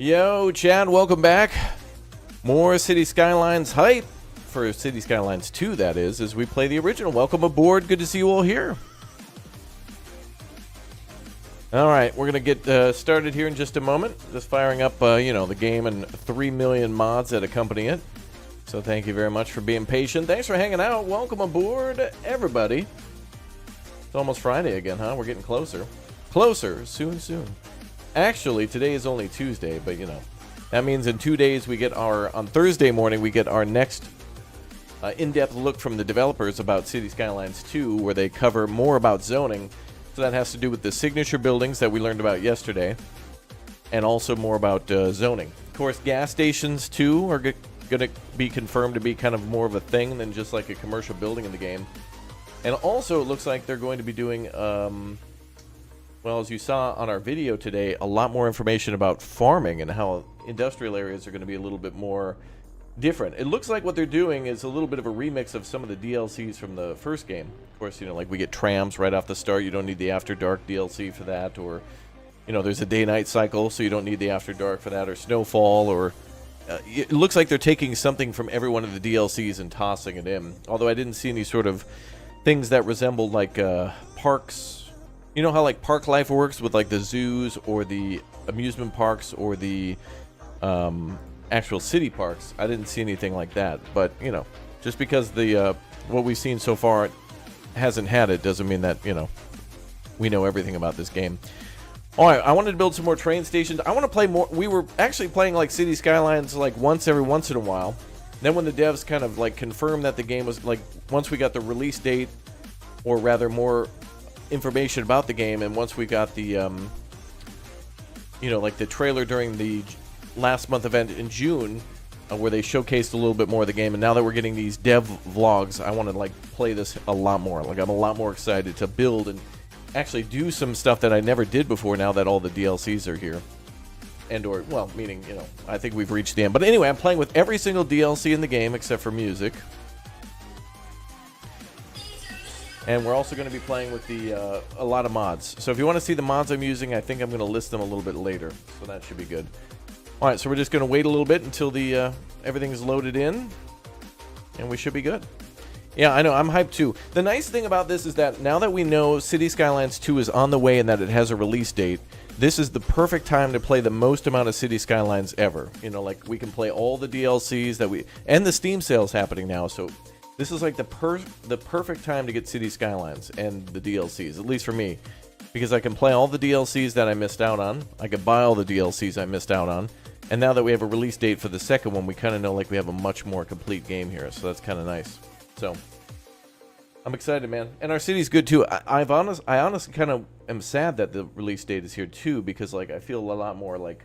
Yo, Chad, welcome back. More City Skylines hype for City Skylines 2, that is, as we play the original. Welcome aboard. Good to see you all here. All right, we're going to get started here in just a moment. Just firing up, the game and 3 million mods that accompany it. So thank you very much for being patient. Thanks for hanging out. Welcome aboard, everybody. It's almost Friday again, huh? We're getting closer. Closer, soon. Actually, today is only Tuesday, but that means in 2 days on Thursday morning, we get our next in-depth look from the developers about City Skylines 2, where they cover more about zoning. So that has to do with the signature buildings that we learned about yesterday, and also more about zoning. Of course, gas stations, too, are going to be confirmed to be kind of more of a thing than just like a commercial building in the game. And also, it looks like they're going to be doing... well, as you saw on our video today, a lot more information about farming and how industrial areas are going to be a little bit more different. It looks like what they're doing is a little bit of a remix of some of the DLCs from the first game. Of course, like we get trams right off the start. You don't need the After Dark DLC for that. Or, there's a day-night cycle, so you don't need the After Dark for that. Or Snowfall. Or it looks like they're taking something from every one of the DLCs and tossing it in. Although I didn't see any sort of things that resembled like parks. You know how like park life works with like the zoos or the amusement parks or the actual city parks? I didn't see anything like that. But, just because the what we've seen so far hasn't had it doesn't mean that, we know everything about this game. All right, I wanted to build some more train stations. I want to play more. We were actually playing like City Skylines like every once in a while. Then when the devs kind of like confirmed that the game was like, once we got the release date, or rather more information about the game, and once we got the like the trailer during the last month event in June, where they showcased a little bit more of the game, and now that we're getting these dev vlogs, I want to like play this a lot more. Like I'm a lot more excited to build and actually do some stuff that I never did before now that all the DLCs are here. Meaning, I think we've reached the end. But anyway, I'm playing with every single DLC in the game except for music. And we're also going to be playing with a lot of mods. So if you want to see the mods I'm using, I think I'm going to list them a little bit later. So that should be good. All right, so we're just going to wait a little bit until the everything's loaded in. And we should be good. Yeah, I know. I'm hyped too. The nice thing about this is that now that we know City Skylines 2 is on the way and that it has a release date, this is the perfect time to play the most amount of City Skylines ever. Like we can play all the DLCs and the Steam sales happening now. So this is like the perfect time to get City Skylines and the DLCs, at least for me. Because I can play all the DLCs that I missed out on. I can buy all the DLCs I missed out on. And now that we have a release date for the second one, we kind of know like we have a much more complete game here. So that's kind of nice. So I'm excited, man. And our city's good too. I honestly kind of am sad that the release date is here too, because like I feel a lot more like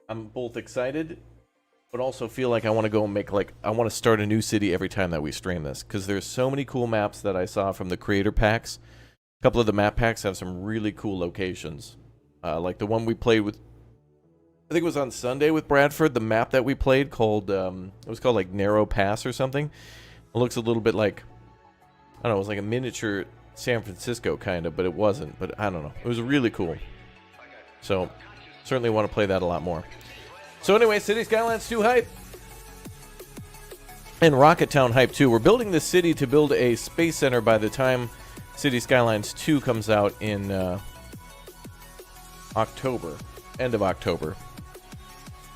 I'm both excited, but also feel like I want to go and make I want to start a new city every time that we stream this, because there's so many cool maps that I saw from the creator packs. A couple of the map packs have some really cool locations, like the one we played with. I think it was on Sunday with Bradford. The map that we played called it was called like Narrow Pass or something. It looks a little bit like, I don't know, it was like a miniature San Francisco kind of, but it wasn't. But I don't know. It was really cool. So certainly want to play that a lot more. So anyway, City Skylines 2 hype. And Rocket Town hype too. We're building this city to build a space center by the time City Skylines 2 comes out in October. End of October.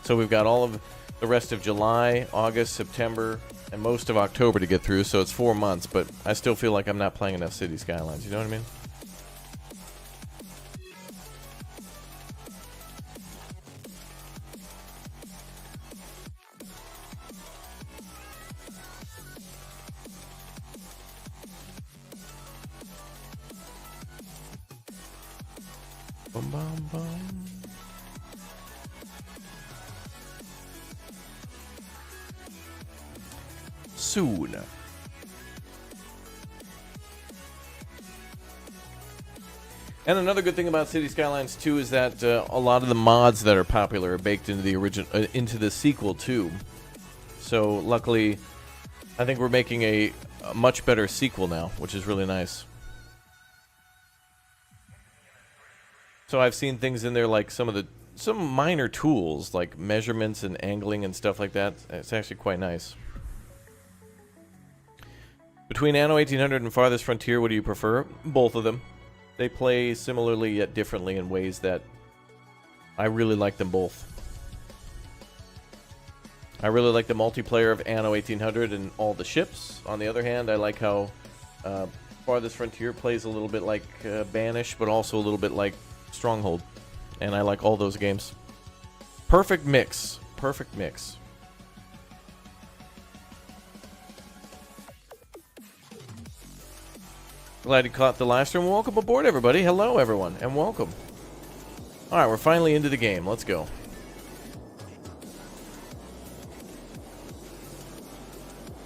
So we've got all of the rest of July, August, September, and most of October to get through. So it's 4 months, but I still feel like I'm not playing enough City Skylines. You know what I mean? Bum, bum, bum. Soon. And another good thing about City Skylines 2 is that a lot of the mods that are popular are baked into the into the sequel too. So luckily, I think we're making a much better sequel now, which is really nice. So I've seen things in there like some of the some minor tools like measurements and angling and stuff like that. It's actually quite nice. Between Anno 1800 and Farthest Frontier, what do you prefer? Both of them. They play similarly yet differently in ways that I really like them both. I really like the multiplayer of Anno 1800 and all the ships. On the other hand, I like how Farthest Frontier plays a little bit like Banish, but also a little bit like Stronghold. And I like all those games. Perfect mix. Perfect mix. Glad you caught the live stream. Welcome aboard, everybody. Hello, everyone, and welcome. All right, we're finally into the game. Let's go.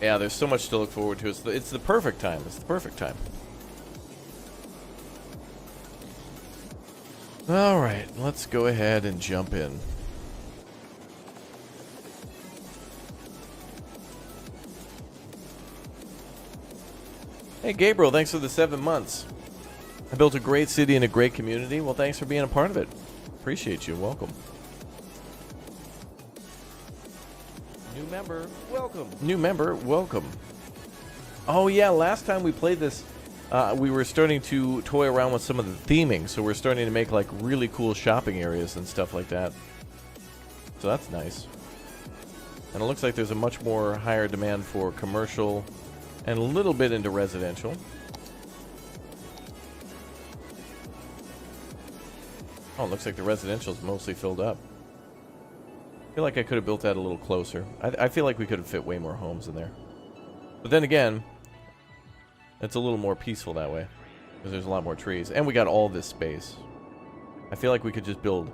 Yeah, there's so much to look forward to. It's the perfect time. It's the perfect time. All right, let's go ahead and jump in. Hey, Gabriel, thanks for the 7 months. I built a great city and a great community. Well, thanks for being a part of it. Appreciate you. Welcome. New member, welcome. New member, welcome. Oh, yeah, last time we played this, we were starting to toy around with some of the theming. So we're starting to make, like, really cool shopping areas and stuff like that. So that's nice. And it looks like there's a much more higher demand for commercial and a little bit into residential. Oh, it looks like the residential is mostly filled up. I feel like I could have built that a little closer. I feel like we could have fit way more homes in there. But then again, it's a little more peaceful that way, because there's a lot more trees. And we got all this space. I feel like we could just build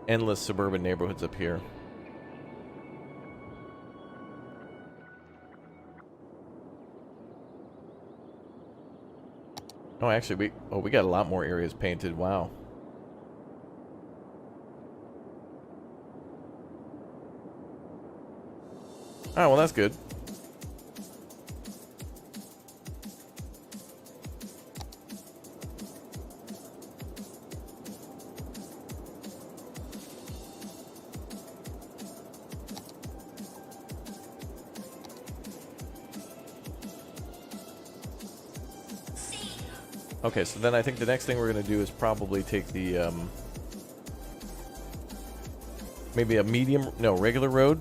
endless suburban neighborhoods up here. Oh, actually, we got a lot more areas painted. Wow. All right, well, that's good. Okay, so then I think the next thing we're going to do is probably take the, maybe a regular road.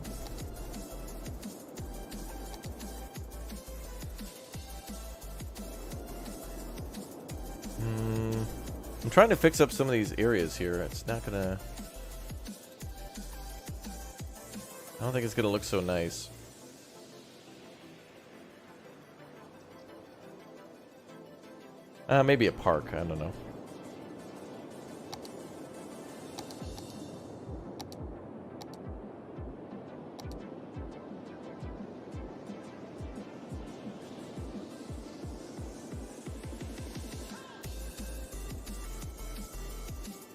I'm trying to fix up some of these areas here. It's not going to... I don't think it's going to look so nice. Maybe a park. I don't know.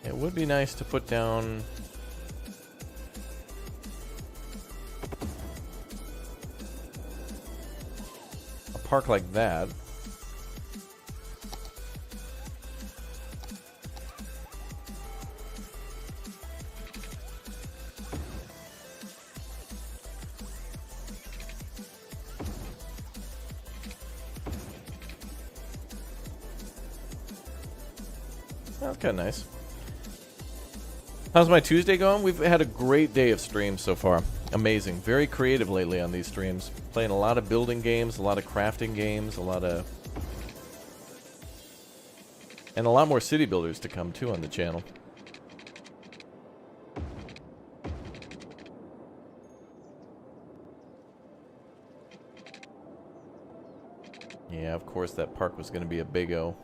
It would be nice to put down a park like that. That's kind of nice. How's my Tuesday going? We've had a great day of streams so far. Amazing. Very creative lately on these streams. Playing a lot of building games, a lot of crafting games, and a lot more city builders to come too on the channel. Yeah, of course that park was going to be a big O.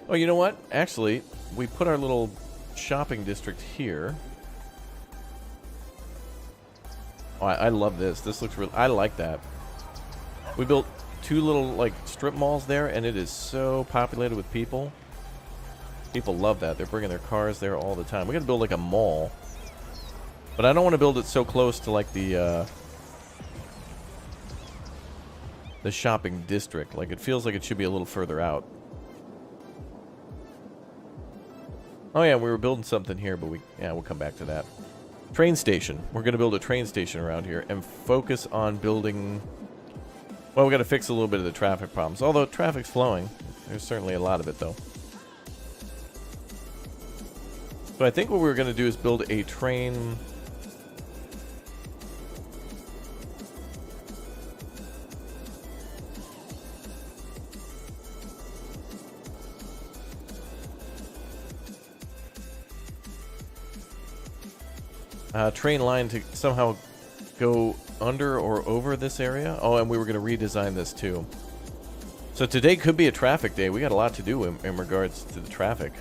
Oh, you know what? Actually, we put our little shopping district here. Oh, I love this. This looks real. I like that. We built two little, like, strip malls there, and it is so populated with people. People love that. They're bringing their cars there all the time. We gotta build, like, a mall. But I don't want to build it so close to, like, the shopping district. Like, it feels like it should be a little further out. Oh yeah, we were building something here, but we'll come back to that. Train station. We're going to build a train station around here and focus on building... Well, we got to fix a little bit of the traffic problems. Although traffic's flowing. There's certainly a lot of it, though. So I think what we're going to do is build a train... train line to somehow go under or over this area. Oh, and we were going to redesign this too. So today could be a traffic day. We got a lot to do in regards to the traffic.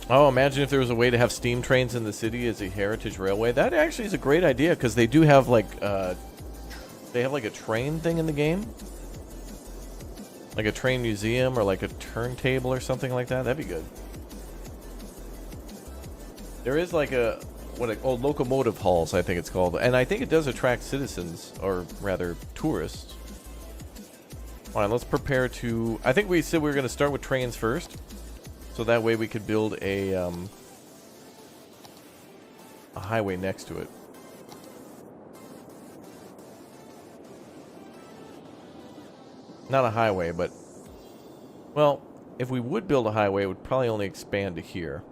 Oh, imagine if there was a way to have steam trains in the city as a heritage railway. That actually is a great idea because they do have like they have like a train thing in the game. Like a train museum or like a turntable or something like that. That'd be good. There is like a locomotive halls, I think it's called, and I think it does attract citizens, or rather tourists. All right, let's prepare to. I think we said we were going to start with trains first, so that way we could build a highway next to it. Not a highway, but... Well, if we would build a highway, it would probably only expand to here.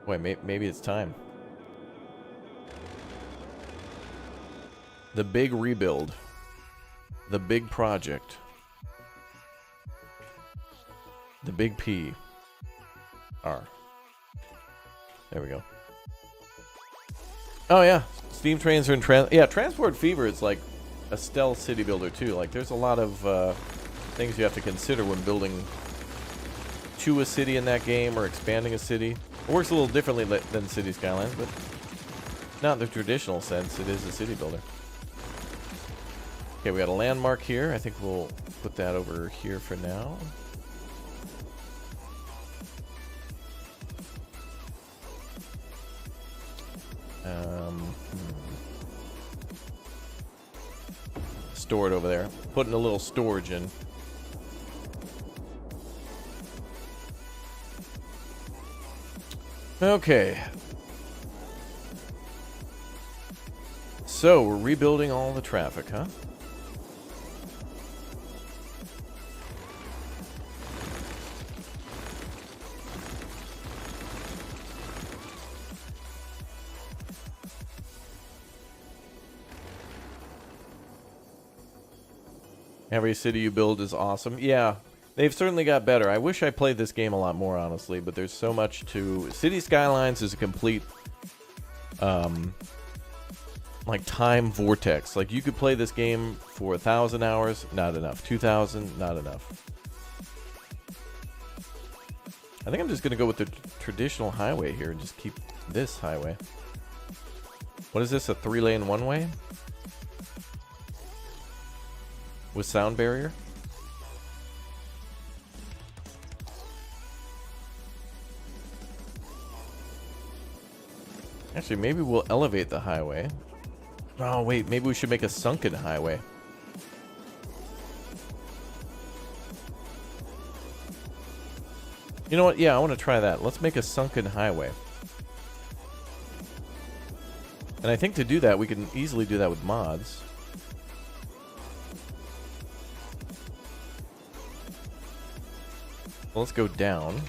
Wait, maybe it's time. The big rebuild. The big project. The big P. R. There we go. Oh, yeah. Steam trains are in Transport Fever is like a stealth city builder too. Like there's a lot of things you have to consider when building to a city in that game or expanding a city. It works a little differently than City Skylines, but not in the traditional sense. It is a city builder. Okay, we got a landmark here. I think we'll put that over here for now. Store it over there. Putting a little storage in. Okay. So, we're rebuilding all the traffic, huh? Every city you build is awesome. Yeah, they've certainly got better. I wish I played this game a lot more, honestly, but there's so much to... City Skylines is a complete, like, time vortex. Like, you could play this game for 1,000 hours, not enough. 2,000, not enough. I think I'm just going to go with the traditional highway here and just keep this highway. What is this, a 3-lane one-way? With sound barrier? Actually, maybe we'll elevate the highway. Oh, wait, maybe we should make a sunken highway. You know what? Yeah, I want to try that. Let's make a sunken highway. And I think to do that, we can easily do that with mods. Well, let's go down.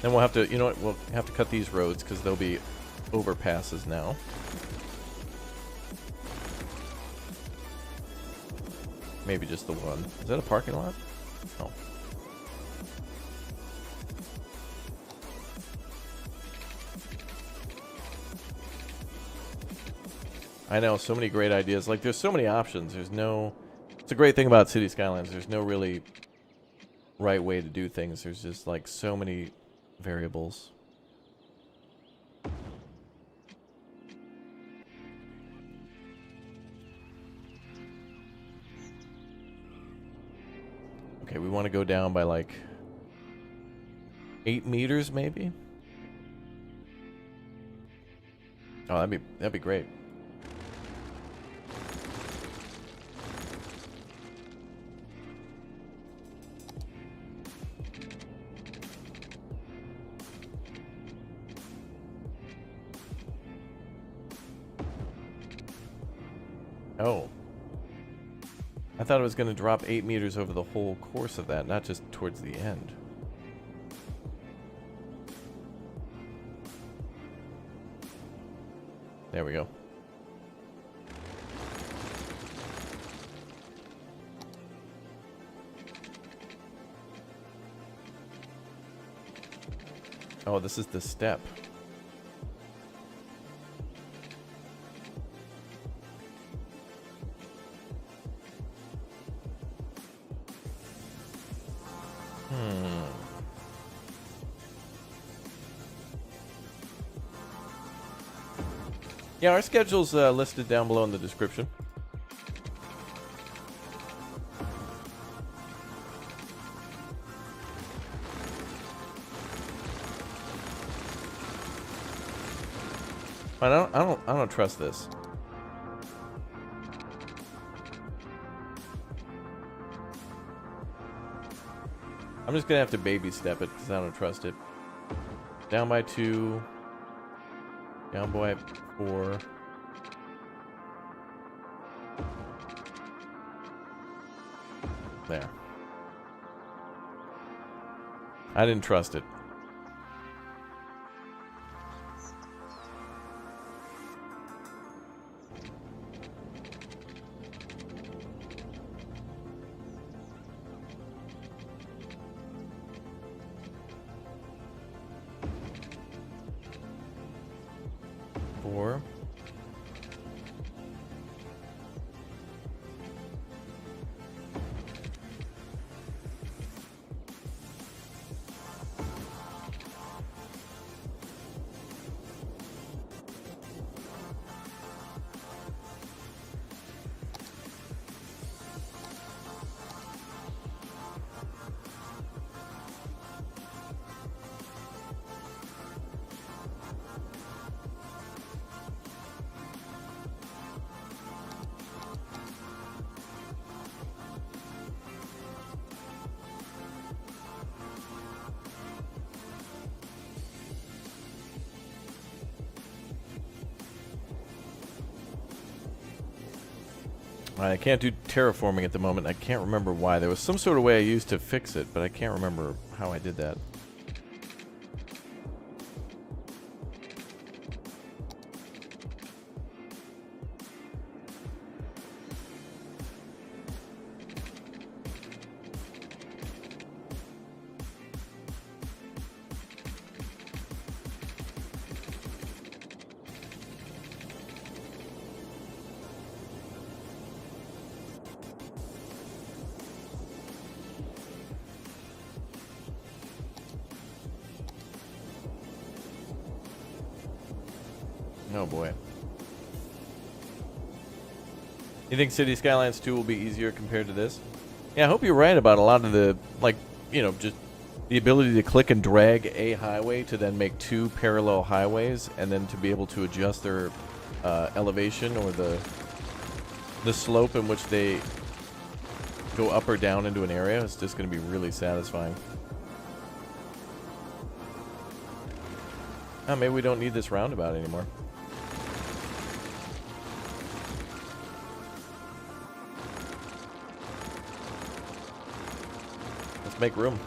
Then we'll have to, you know what, we'll have to cut these roads because they'll be overpasses now. Maybe just the one. Is that a parking lot? Oh. I know, so many great ideas. Like, there's so many options. There's no... It's a great thing about City Skylines. There's no really right way to do things. There's just, like, so many variables. Okay, we want to go down by, like, 8 meters, maybe? Oh, that'd be great. Oh. I thought it was going to drop 8 meters over the whole course of that, not just towards the end. There we go. Oh, this is the step. Yeah, our schedule's listed down below in the description. I don't trust this. I'm just gonna have to baby step it because I don't trust it. Down by 2. Down by 4. There. I didn't trust it. I can't do terraforming at the moment. I can't remember why. There was some sort of way I used to fix it, but I can't remember how I did that. Oh boy. You think City Skylines 2 will be easier compared to this? Yeah, I hope you're right about a lot of the, like, you know, just the ability to click and drag a highway to then make 2 parallel highways, and then to be able to adjust their elevation or the slope in which they go up or down into an area. It's just going to be really satisfying. Oh, maybe we don't need this roundabout anymore. Let's make room.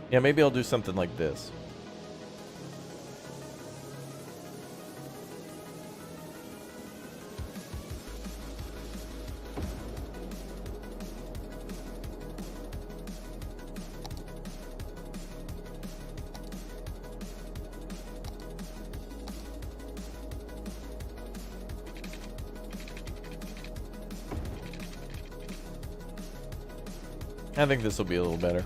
Yeah, maybe I'll do something like this. I think this will be a little better.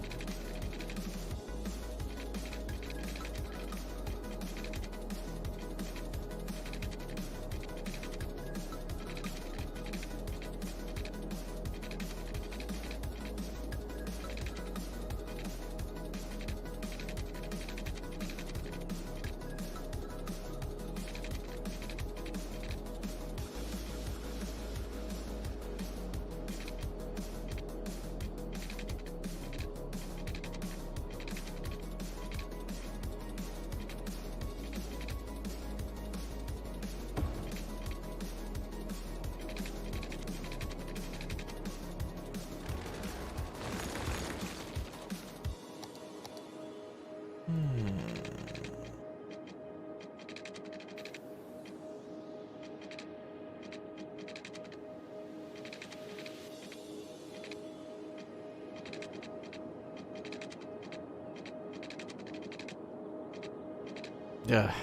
Yeah,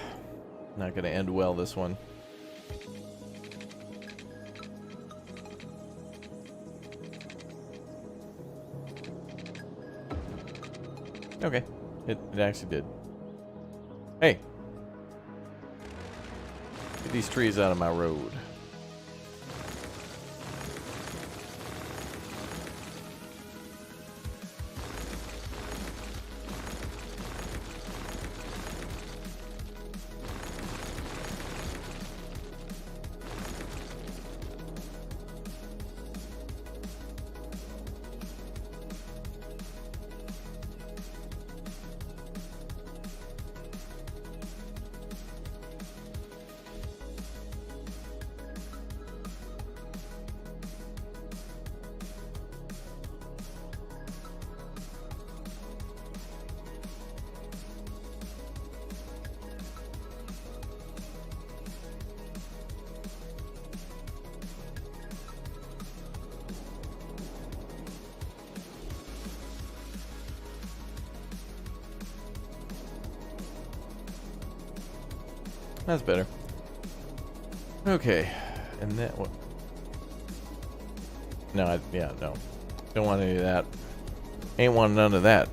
not going to end well, this one. Okay, it actually did. Hey! Get these trees out of my road. That's better. Okay, and that what? No, yeah, no. Don't want any of that. Ain't want none of that.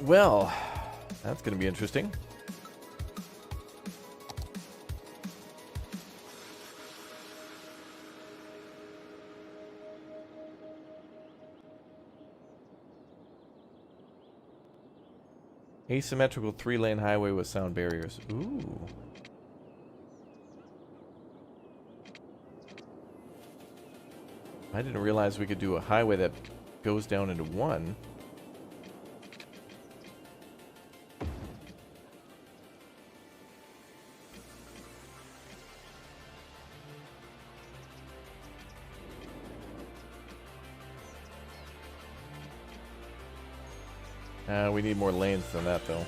Well, that's going to be interesting. Asymmetrical 3-lane highway with sound barriers. Ooh. I didn't realize we could do a highway that goes down into one. We need more lanes than that, though.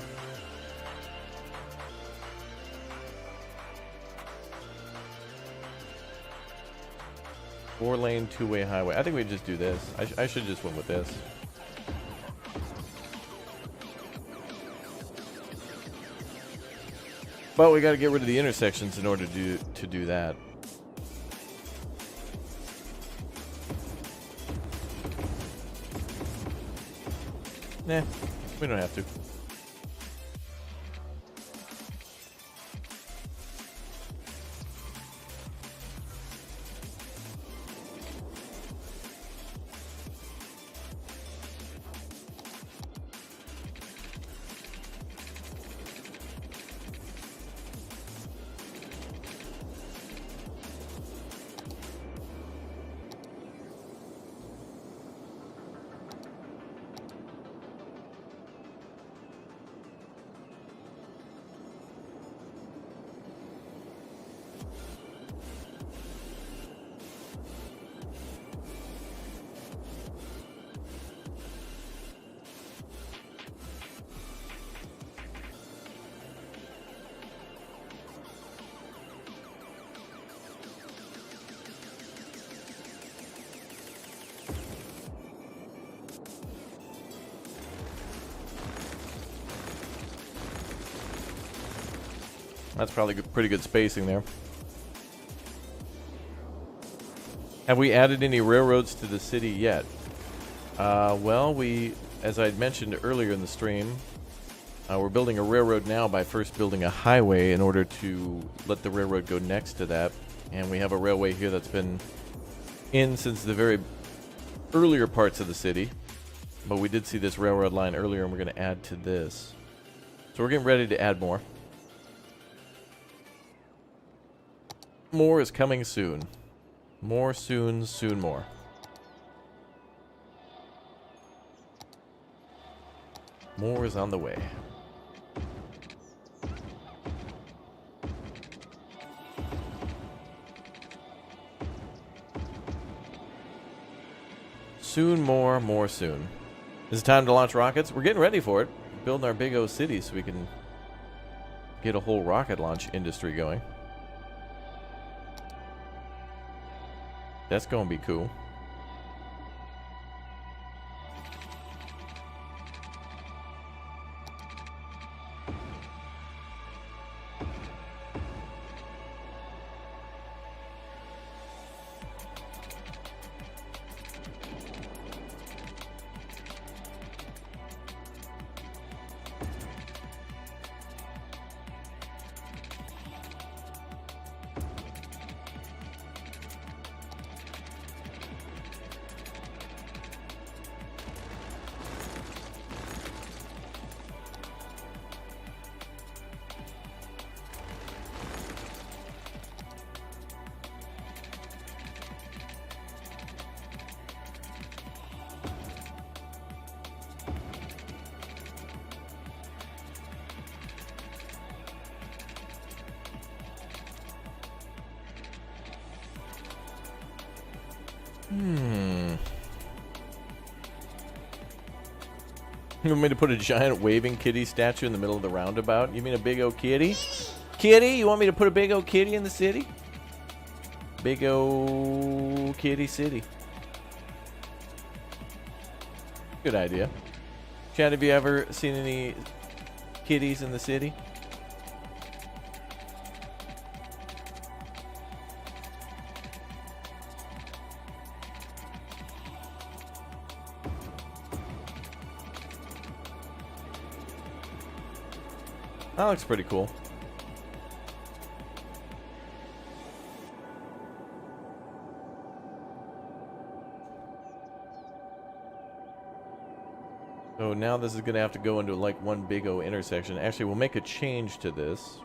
Four-lane, two-way highway. I think we just do this. I should just went with this. But we got to get rid of the intersections in order to do that. Nah, we don't have to. That's probably pretty good spacing there. Have we added any railroads to the city yet? Well, as I had mentioned earlier in the stream, we're building a railroad now by first building a highway in order to let the railroad go next to that. And we have a railway here that's been in since the very earlier parts of the city. But we did see this railroad line earlier, and we're going to add to this. So we're getting ready to add more. More is coming soon. More soon, soon more. More is on the way. Soon more, more soon. Is it time to launch rockets? We're getting ready for it. Building our big O city so we can get a whole rocket launch industry going. That's going to be cool. You want me to put a giant waving kitty statue in the middle of the roundabout? You mean a big old kitty? Kitty? You want me to put a big old kitty in the city? Big old kitty city. Good idea. Chad, have you ever seen any kitties in the city? That looks pretty cool. So now this is going to have to go into like one big O intersection. Actually, we'll make a change to this.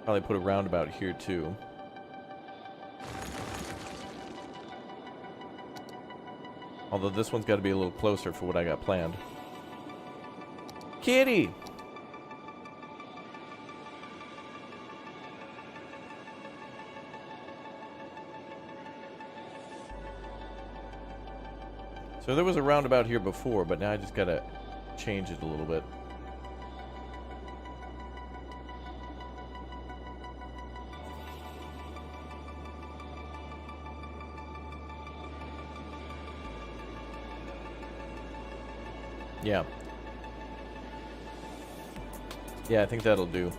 Probably put a roundabout here too. Although this one's got to be a little closer for what I got planned. Kitty! So there was a roundabout here before, but now I just got to change it a little bit. Yeah. Yeah, I think that'll do.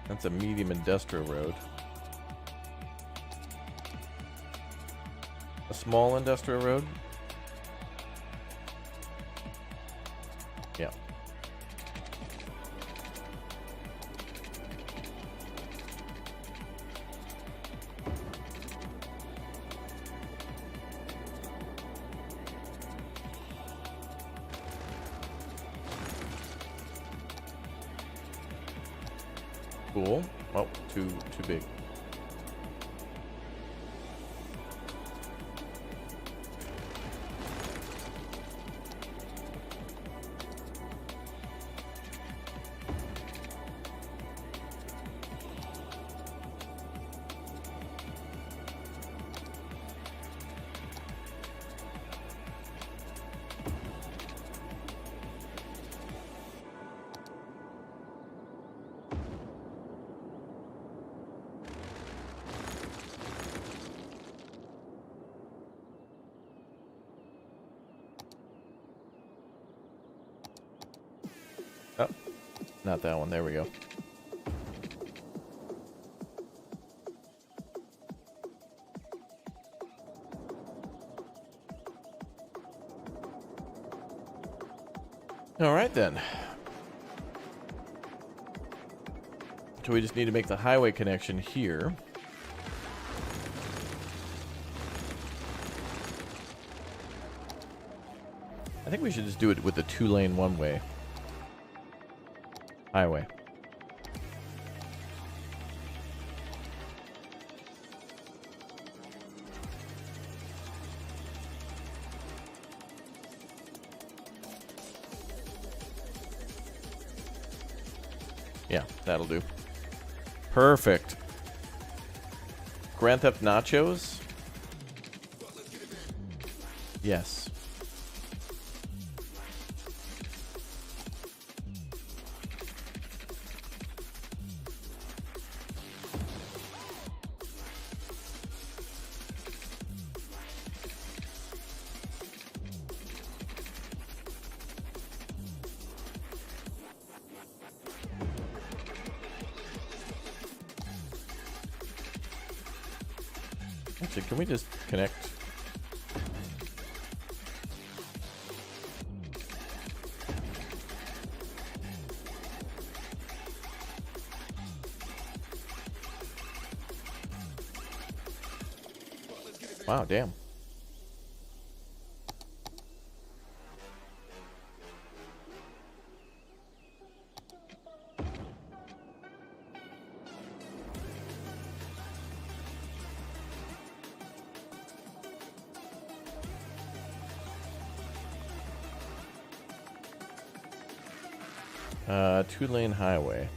That's a medium industrial road. A small industrial road? Yeah. Cool. Oh, too big. Oh, not that one. There we go. All right, then. So we just need to make the highway connection here. I think we should just do it with the 2-lane one-way highway. Yeah, that'll do. Perfect. Grand Theft Nachos? Yes. Actually, can we just connect? Wow, damn. Two-lane highway.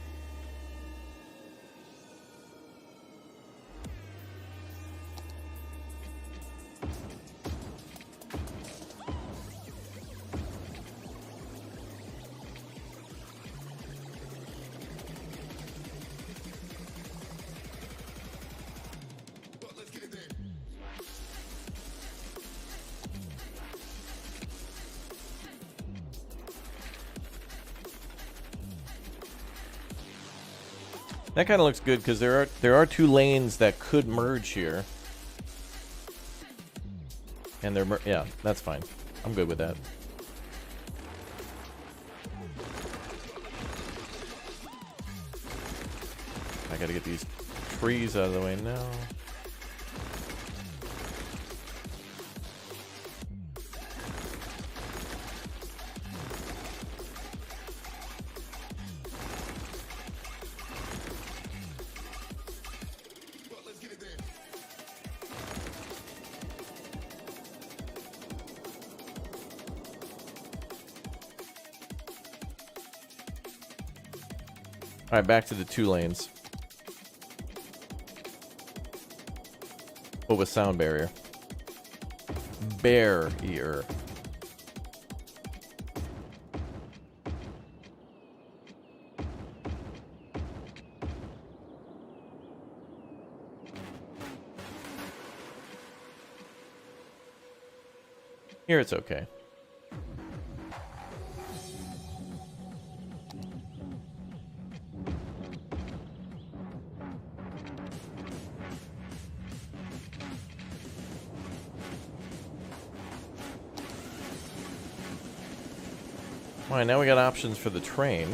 That kind of looks good because there are 2 lanes that could merge here, and yeah, that's fine. I'm good with that. I gotta get these trees out of the way now. All right, back to the 2 lanes. Oh, with sound barrier. Barrier. Here it's okay. All right, now we got options for the train.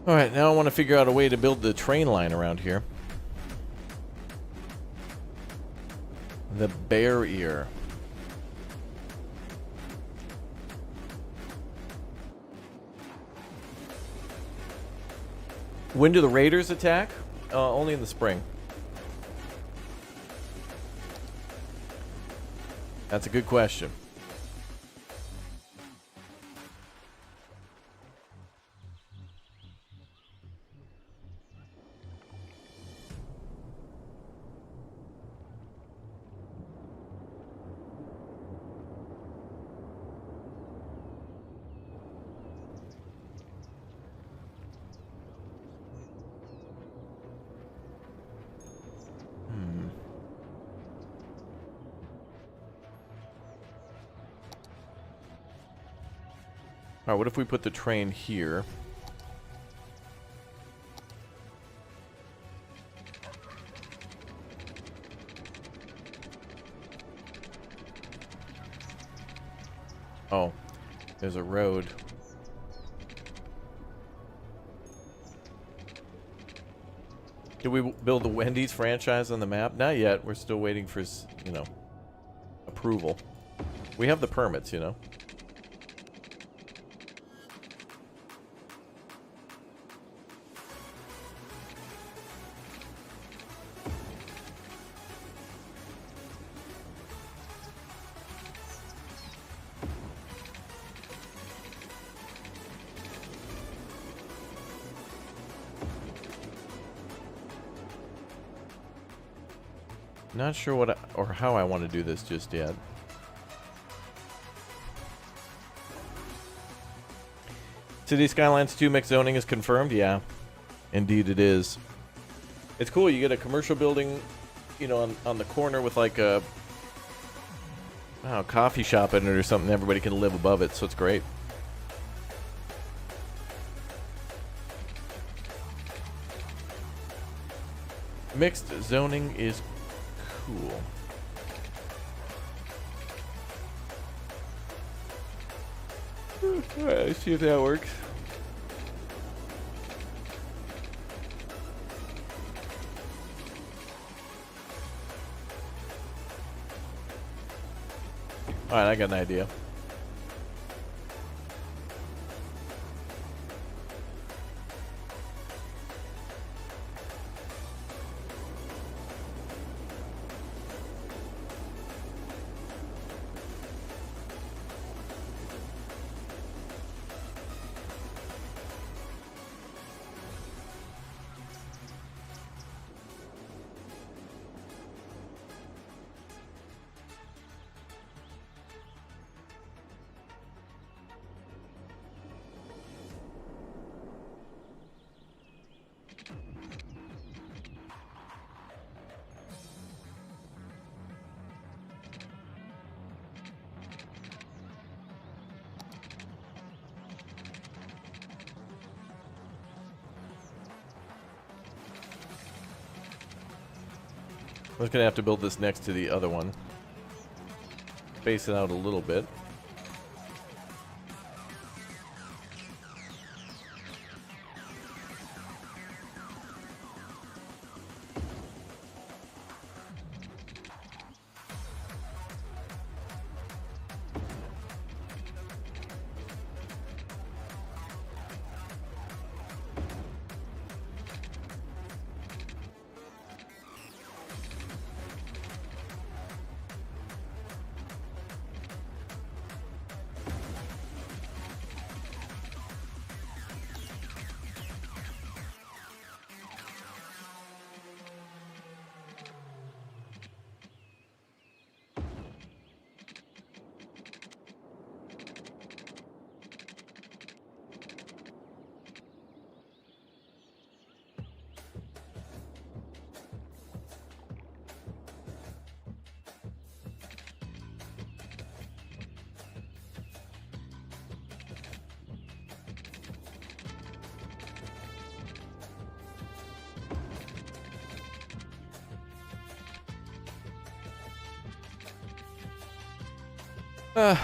All right, now I want to figure out a way to build the train line around here. The barrier. When do the raiders attack? Only in the spring. That's a good question. All right, what if we put the train here? Oh, there's a road. Did we build the Wendy's franchise on the map? Not yet. We're still waiting for, you know, approval. We have the permits, you know. Not sure what or how I want to do this just yet. City Skylines 2 mixed zoning is confirmed? Yeah, indeed it is. It's cool. You get a commercial building, you know, on the corner with like a coffee shop in it or something. Everybody can live above it, so it's great. Mixed zoning is cool. Alright, let's see if that works. Alright, I got an idea. I'm just going to have to build this next to the other one. Space it out a little bit.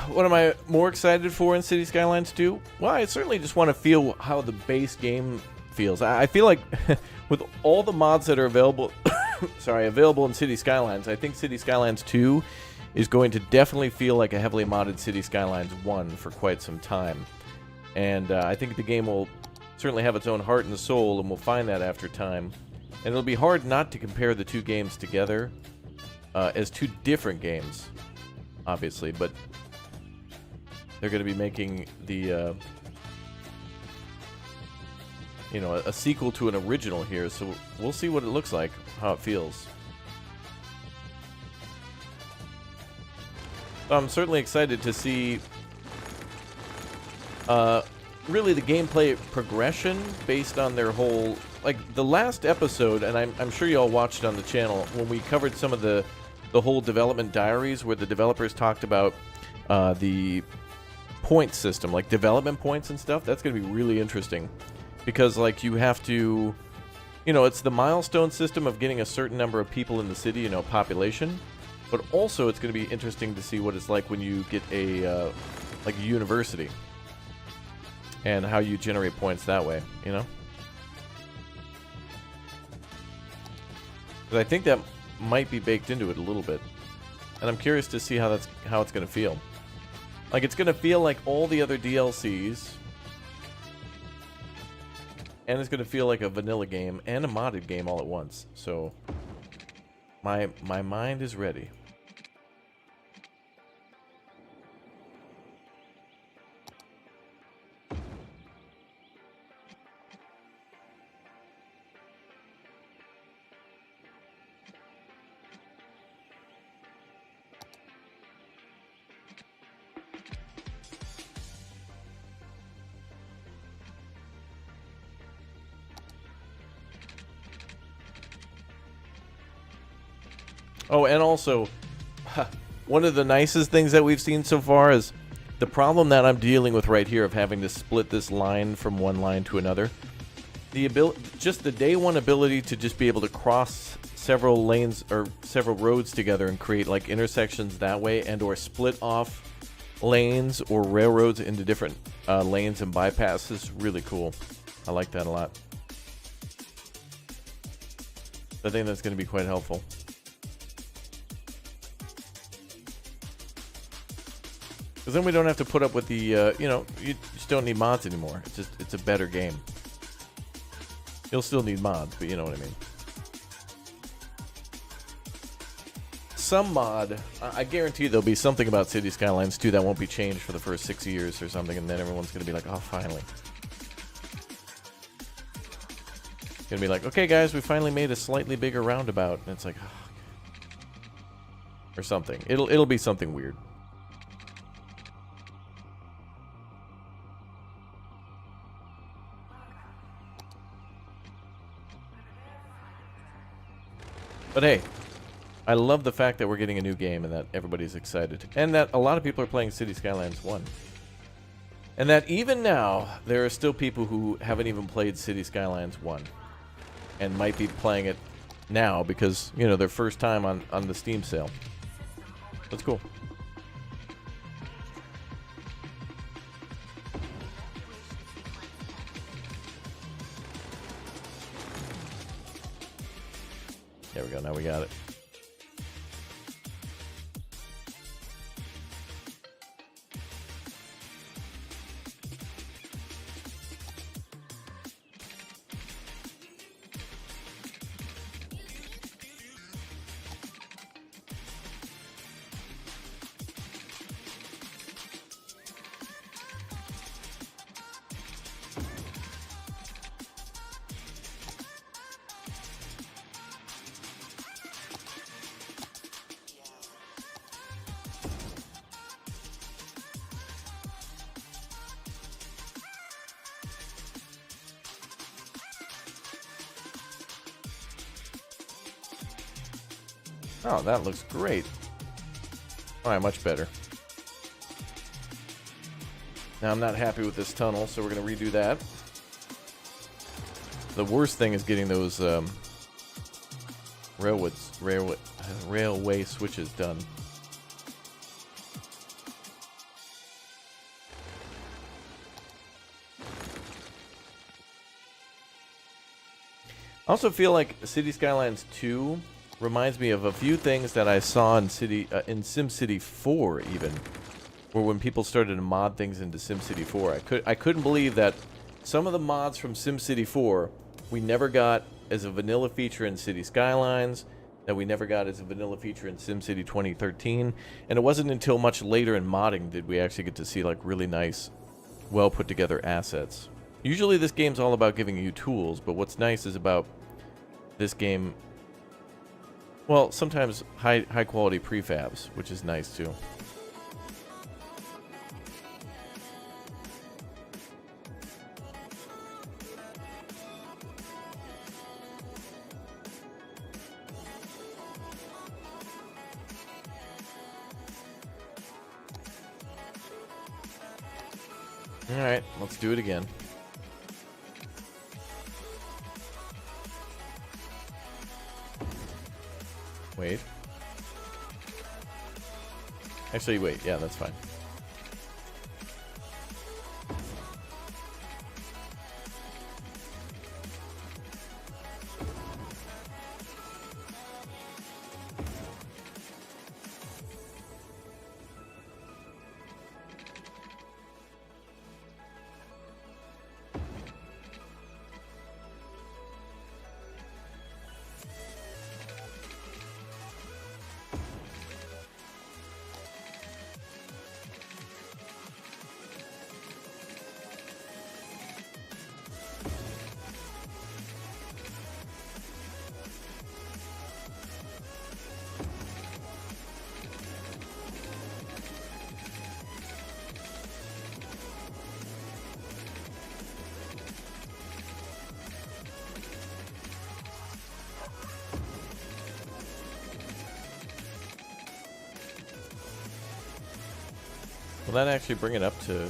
What am I more excited for in City Skylines 2? Well, I certainly just want to feel how the base game feels. I feel like with all the mods that are available, available in City Skylines, I think City Skylines 2 is going to definitely feel like a heavily modded City Skylines 1 for quite some time. And I think the game will certainly have its own heart and soul, and we'll find that after time. And it'll be hard not to compare the two games together as two different games, obviously, but they're going to be making the, you know, a sequel to an original here, so we'll see what it looks like, how it feels. I'm certainly excited to see really the gameplay progression based on their whole, like the last episode, and I'm sure you all watched on the channel when we covered some of the whole development diaries where the developers talked about the point system, like development points and stuff. That's going to be really interesting because, like, you have to, you know, it's the milestone system of getting a certain number of people in the city, you know, population. But also, it's going to be interesting to see what it's like when you get a, like, a university. And how you generate points that way, you know? Because I think that might be baked into it a little bit. And I'm curious to see how it's going to feel. Like, it's going to feel like all the other DLCs. And it's going to feel like a vanilla game and a modded game all at once. So, my mind is ready. Oh, and also, one of the nicest things that we've seen so far is the problem that I'm dealing with right here of having to split this line from one line to another. Just the day one ability to just be able to cross several lanes or several roads together and create like intersections that way, and or split off lanes or railroads into different lanes and bypasses is really cool. I like that a lot. I think that's going to be quite helpful. Because then we don't have to put up with the, you know, you just don't need mods anymore. It's a better game. You'll still need mods, but you know what I mean. Some mod, I guarantee there'll be something about City Skylines 2 that won't be changed for the first 6 years or something, and then everyone's going to be like, oh, finally. It's going to be like, okay, guys, we finally made a slightly bigger roundabout. And it's like, oh, okay. Or something. It'll be something weird. But hey, I love the fact that we're getting a new game and that everybody's excited. And that a lot of people are playing City Skylines 1. And that even now, there are still people who haven't even played City Skylines 1. And might be playing it now because, you know, their first time on the Steam sale. That's cool. There we go, now we got it. Oh, that looks great. Alright, much better. Now, I'm not happy with this tunnel, so we're going to redo that. The worst thing is getting those railway switches done. I also feel like City Skylines 2 reminds me of a few things that I saw in SimCity 4 even, where when people started to mod things into SimCity 4, I couldn't believe that some of the mods from SimCity 4 we never got as a vanilla feature in City Skylines, that we never got as a vanilla feature in SimCity 2013, and it wasn't until much later in modding did we actually get to see like really nice, well put together assets. Usually this game's all about giving you tools, but what's nice is about this game, well, sometimes high quality prefabs, which is nice too. Alright, let's do it again. Wait. Actually, wait. Yeah, that's fine. Will that actually bring it up to...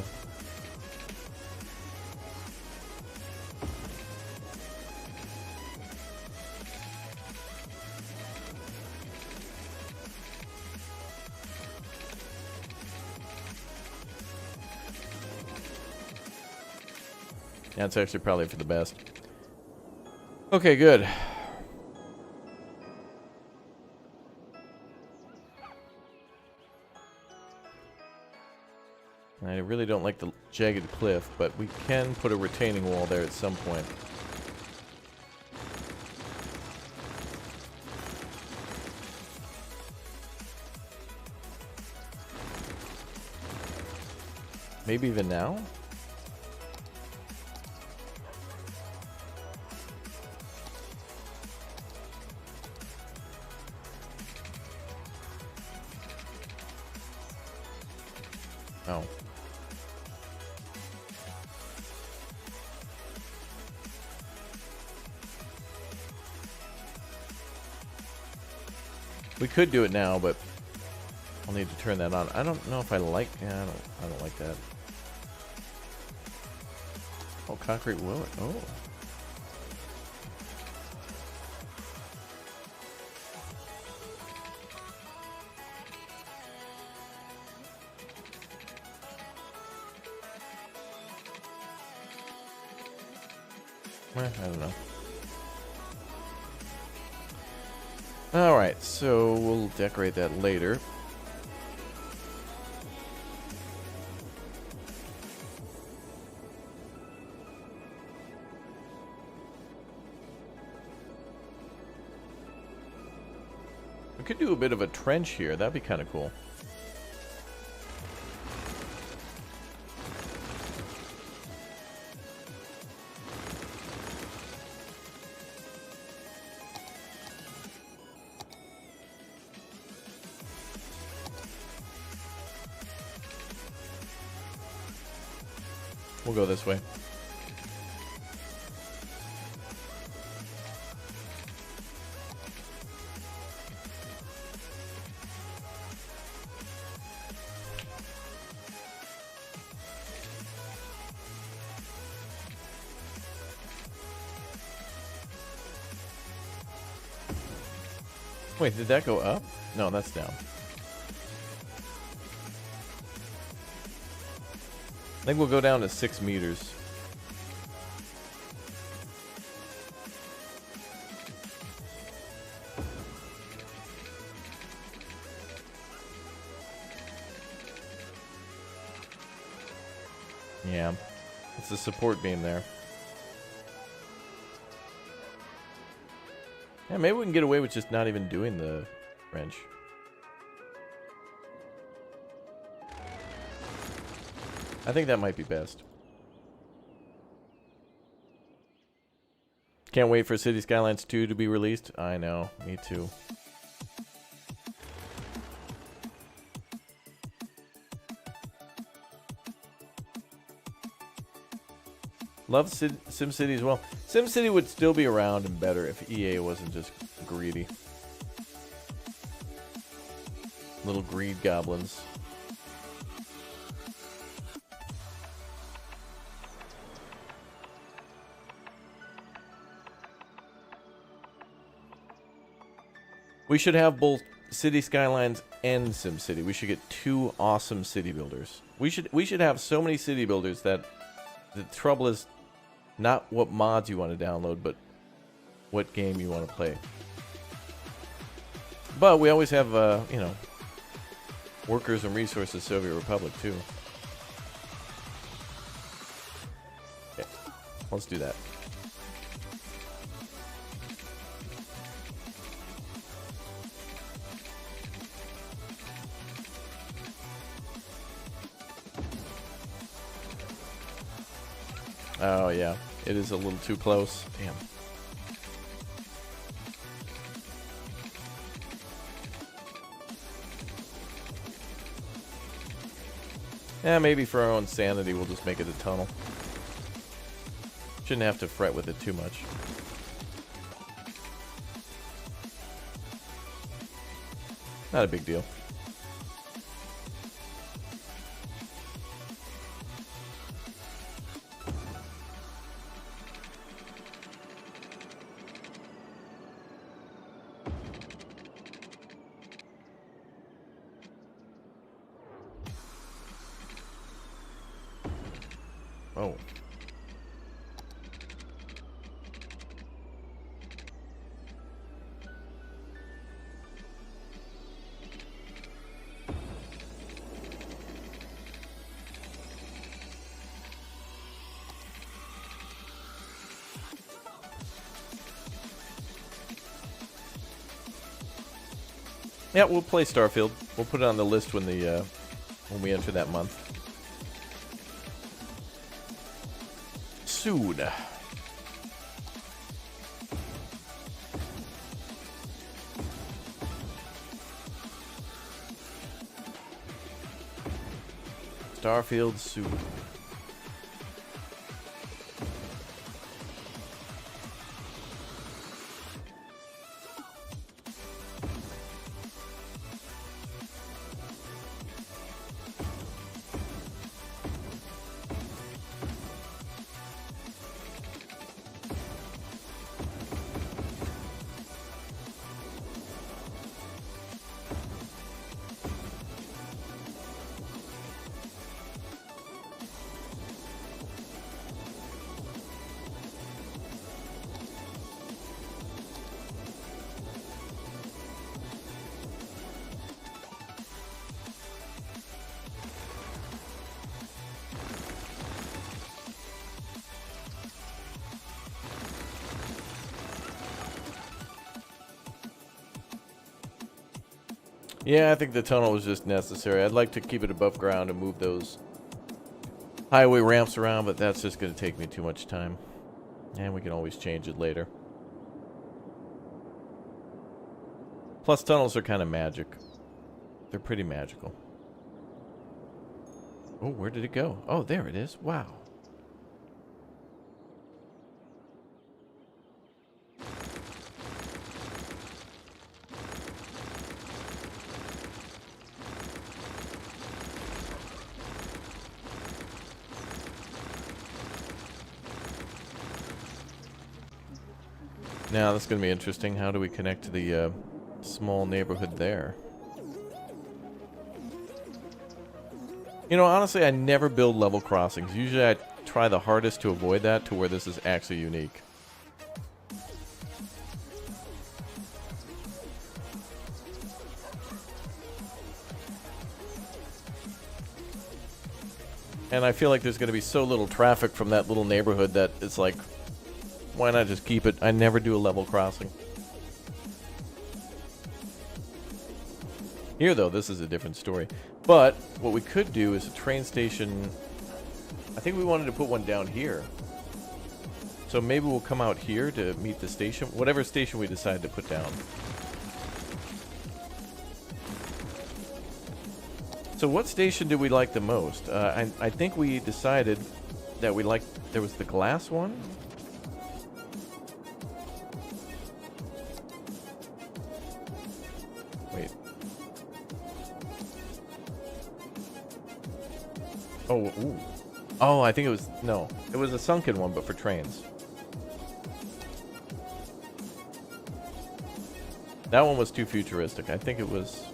Yeah, it's actually probably for the best. Okay, good. I really don't like the jagged cliff, but we can put a retaining wall there at some point. Maybe even now? Oh. We could do it now, but I'll need to turn that on. I don't know if I like... Yeah, I don't like that. Oh, concrete will... Oh. I don't know. Alright, so we'll decorate that later. We could do a bit of a trench here. That'd be kind of cool. We'll go this way. Wait, did that go up? No, that's down. I think we'll go down to 6 meters. Yeah, it's the support beam there. Yeah, maybe we can get away with just not even doing the wrench. I think that might be best. Can't wait for City Skylines 2 to be released. I know, me too. Love SimCity as well. SimCity would still be around and better if EA wasn't just greedy. Little greed goblins. We should have both City Skylines and SimCity. We should get 2 awesome city builders. We should have so many city builders that the trouble is not what mods you want to download, but what game you want to play. But we always have, you know, workers and resources Soviet Republic too. Okay, let's do that. Oh yeah, it is a little too close. Damn. Yeah, maybe for our own sanity, we'll just make it a tunnel. Shouldn't have to fret with it too much. Not a big deal. Oh. Yeah, we'll play Starfield. We'll put it on the list when we enter that month. Soon. Starfield soon. Yeah, I think the tunnel was just necessary. I'd like to keep it above ground and move those highway ramps around, but that's just going to take me too much time. And we can always change it later. Plus, tunnels are kind of magic. They're pretty magical. Oh, where did it go? Oh, there it is. Wow. Now, that's going to be interesting. How do we connect to the small neighborhood there? You know, honestly, I never build level crossings. Usually I try the hardest to avoid that to where this is actually unique. And I feel like there's going to be so little traffic from that little neighborhood that it's like, why not just keep it? I never do a level crossing. Here, though, this is a different story. But what we could do is a train station. I think we wanted to put one down here. So maybe we'll come out here to meet the station. Whatever station we decide to put down. So what station do we like the most? I think we decided that we liked... There was the glass one? Oh, ooh. Oh, I think it was... No. It was a sunken one, but for trains. That one was too futuristic. I think it was...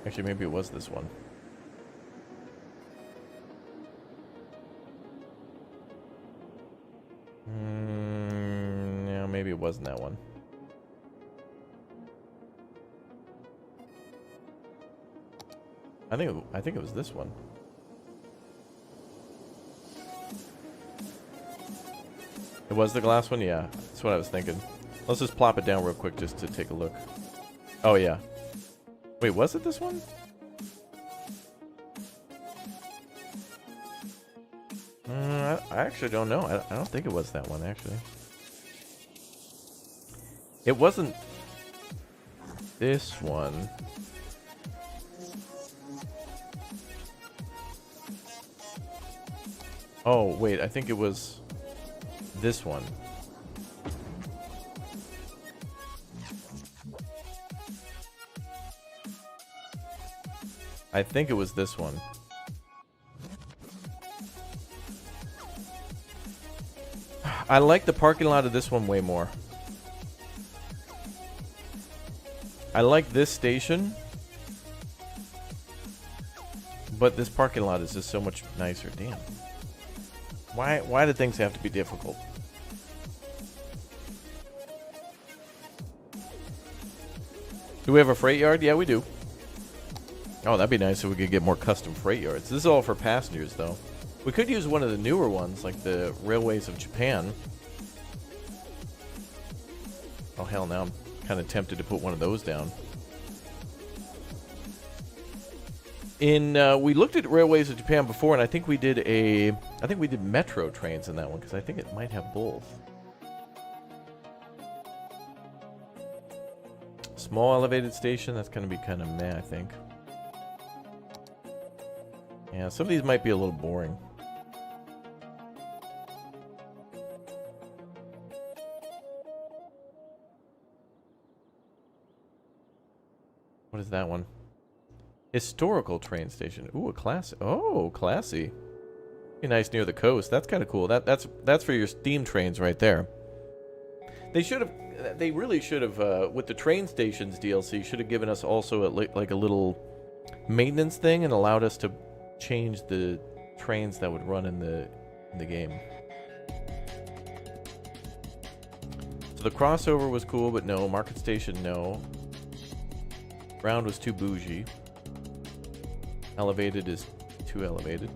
Actually, maybe it was this one. No, maybe it wasn't that one. I think it was this one. It was the glass one? Yeah, that's what I was thinking. Let's just plop it down real quick just to take a look. Oh, yeah. Wait, was it this one? I actually don't know. I don't think it was that one, actually. It wasn't this one. Oh, wait, I think it was this one. I think it was this one. I like the parking lot of this one way more. I like this station, but this parking lot is just so much nicer. Damn. Why do things have to be difficult? Do we have a freight yard? Yeah, we do. Oh, that'd be nice if we could get more custom freight yards. This is all for passengers, though. We could use one of the newer ones, like the Railways of Japan. Oh, hell, now I'm kind of tempted to put one of those down. We looked at Railways of Japan before, and I think we did metro trains in that one, because I think it might have both. Small elevated station, that's going to be kind of meh, I think. Yeah, some of these might be a little boring. What is that one? Historical train station. Ooh, a classy. Oh, classy. Be nice near the coast. That's kind of cool. That's for your steam trains right there. They really should have, with the train stations DLC, should have given us also like a little maintenance thing and allowed us to change the trains that would run in the game. So the crossover was cool, but no. Market station, no. Ground was too bougie. Elevated is too elevated.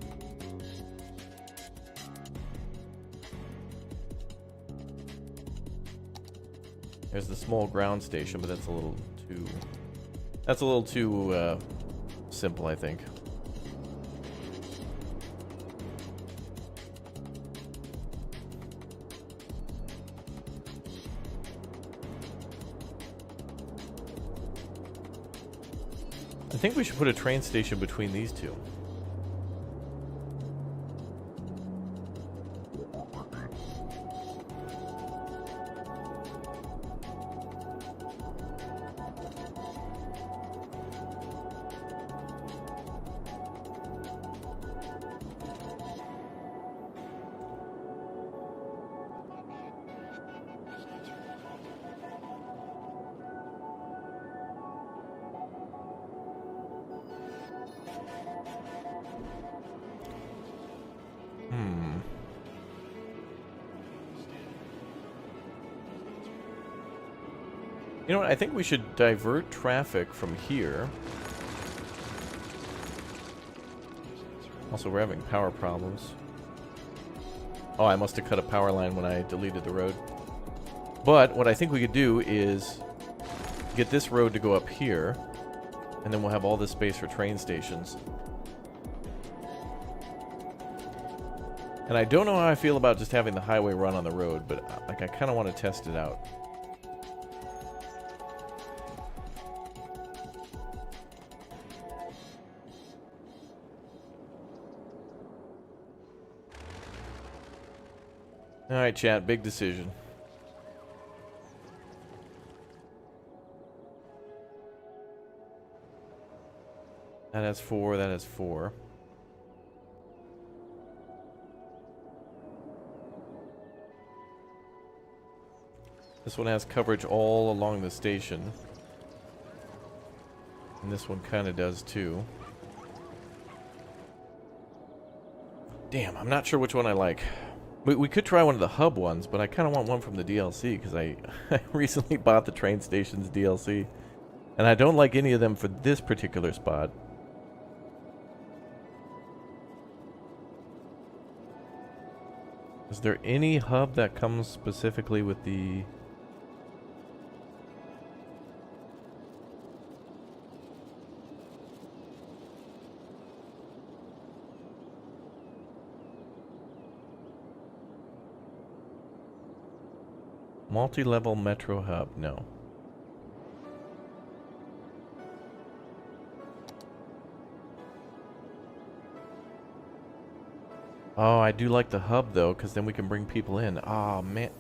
There's the small ground station, but that's a little too simple, I think. I think we should put a train station between these two. You know what? I think we should divert traffic from here. Also, we're having power problems. Oh, I must have cut a power line when I deleted the road. But what I think we could do is get this road to go up here, and then we'll have all this space for train stations. And I don't know how I feel about just having the highway run on the road, but like I kind of want to test it out. Alright, chat, big decision. That has 4, that has 4. This one has coverage all along the station. And this one kind of does too. Damn, I'm not sure which one I like. We could try one of the hub ones, but I kind of want one from the DLC because I recently bought the train station's DLC. And I don't like any of them for this particular spot. Is there any hub that comes specifically with the... multi-level metro hub? No. Oh, I do like the hub though, because then we can bring people in. Oh man.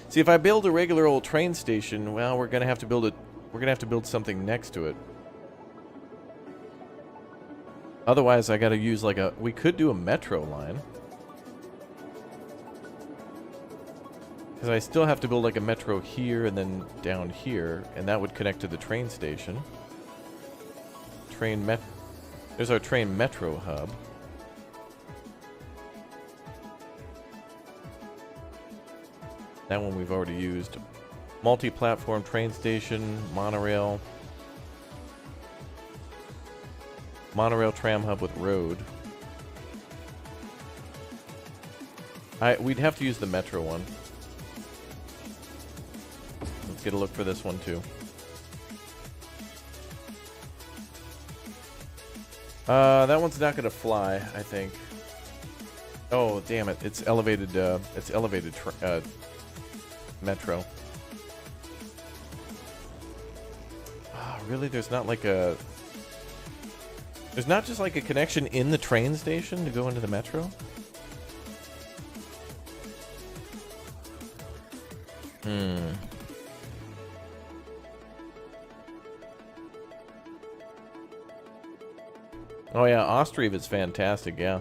See, if I build a regular old train station, well, we're gonna have to build it. We're gonna have to build something next to it. Otherwise, I gotta use like a... we could do a metro line. Because I still have to build like a metro here and then down here, and that would connect to the train station. There's our train metro hub. That one we've already used. Multi-platform train station, monorail. Monorail tram hub with road. We'd have to use the metro one. Let's get a look for this one too. That one's not gonna fly, I think. Oh, damn it! It's elevated. Metro. Ah, really? There's not like a... there's not just like a connection in the train station to go into the metro? Oh yeah, Ostriv is fantastic, yeah.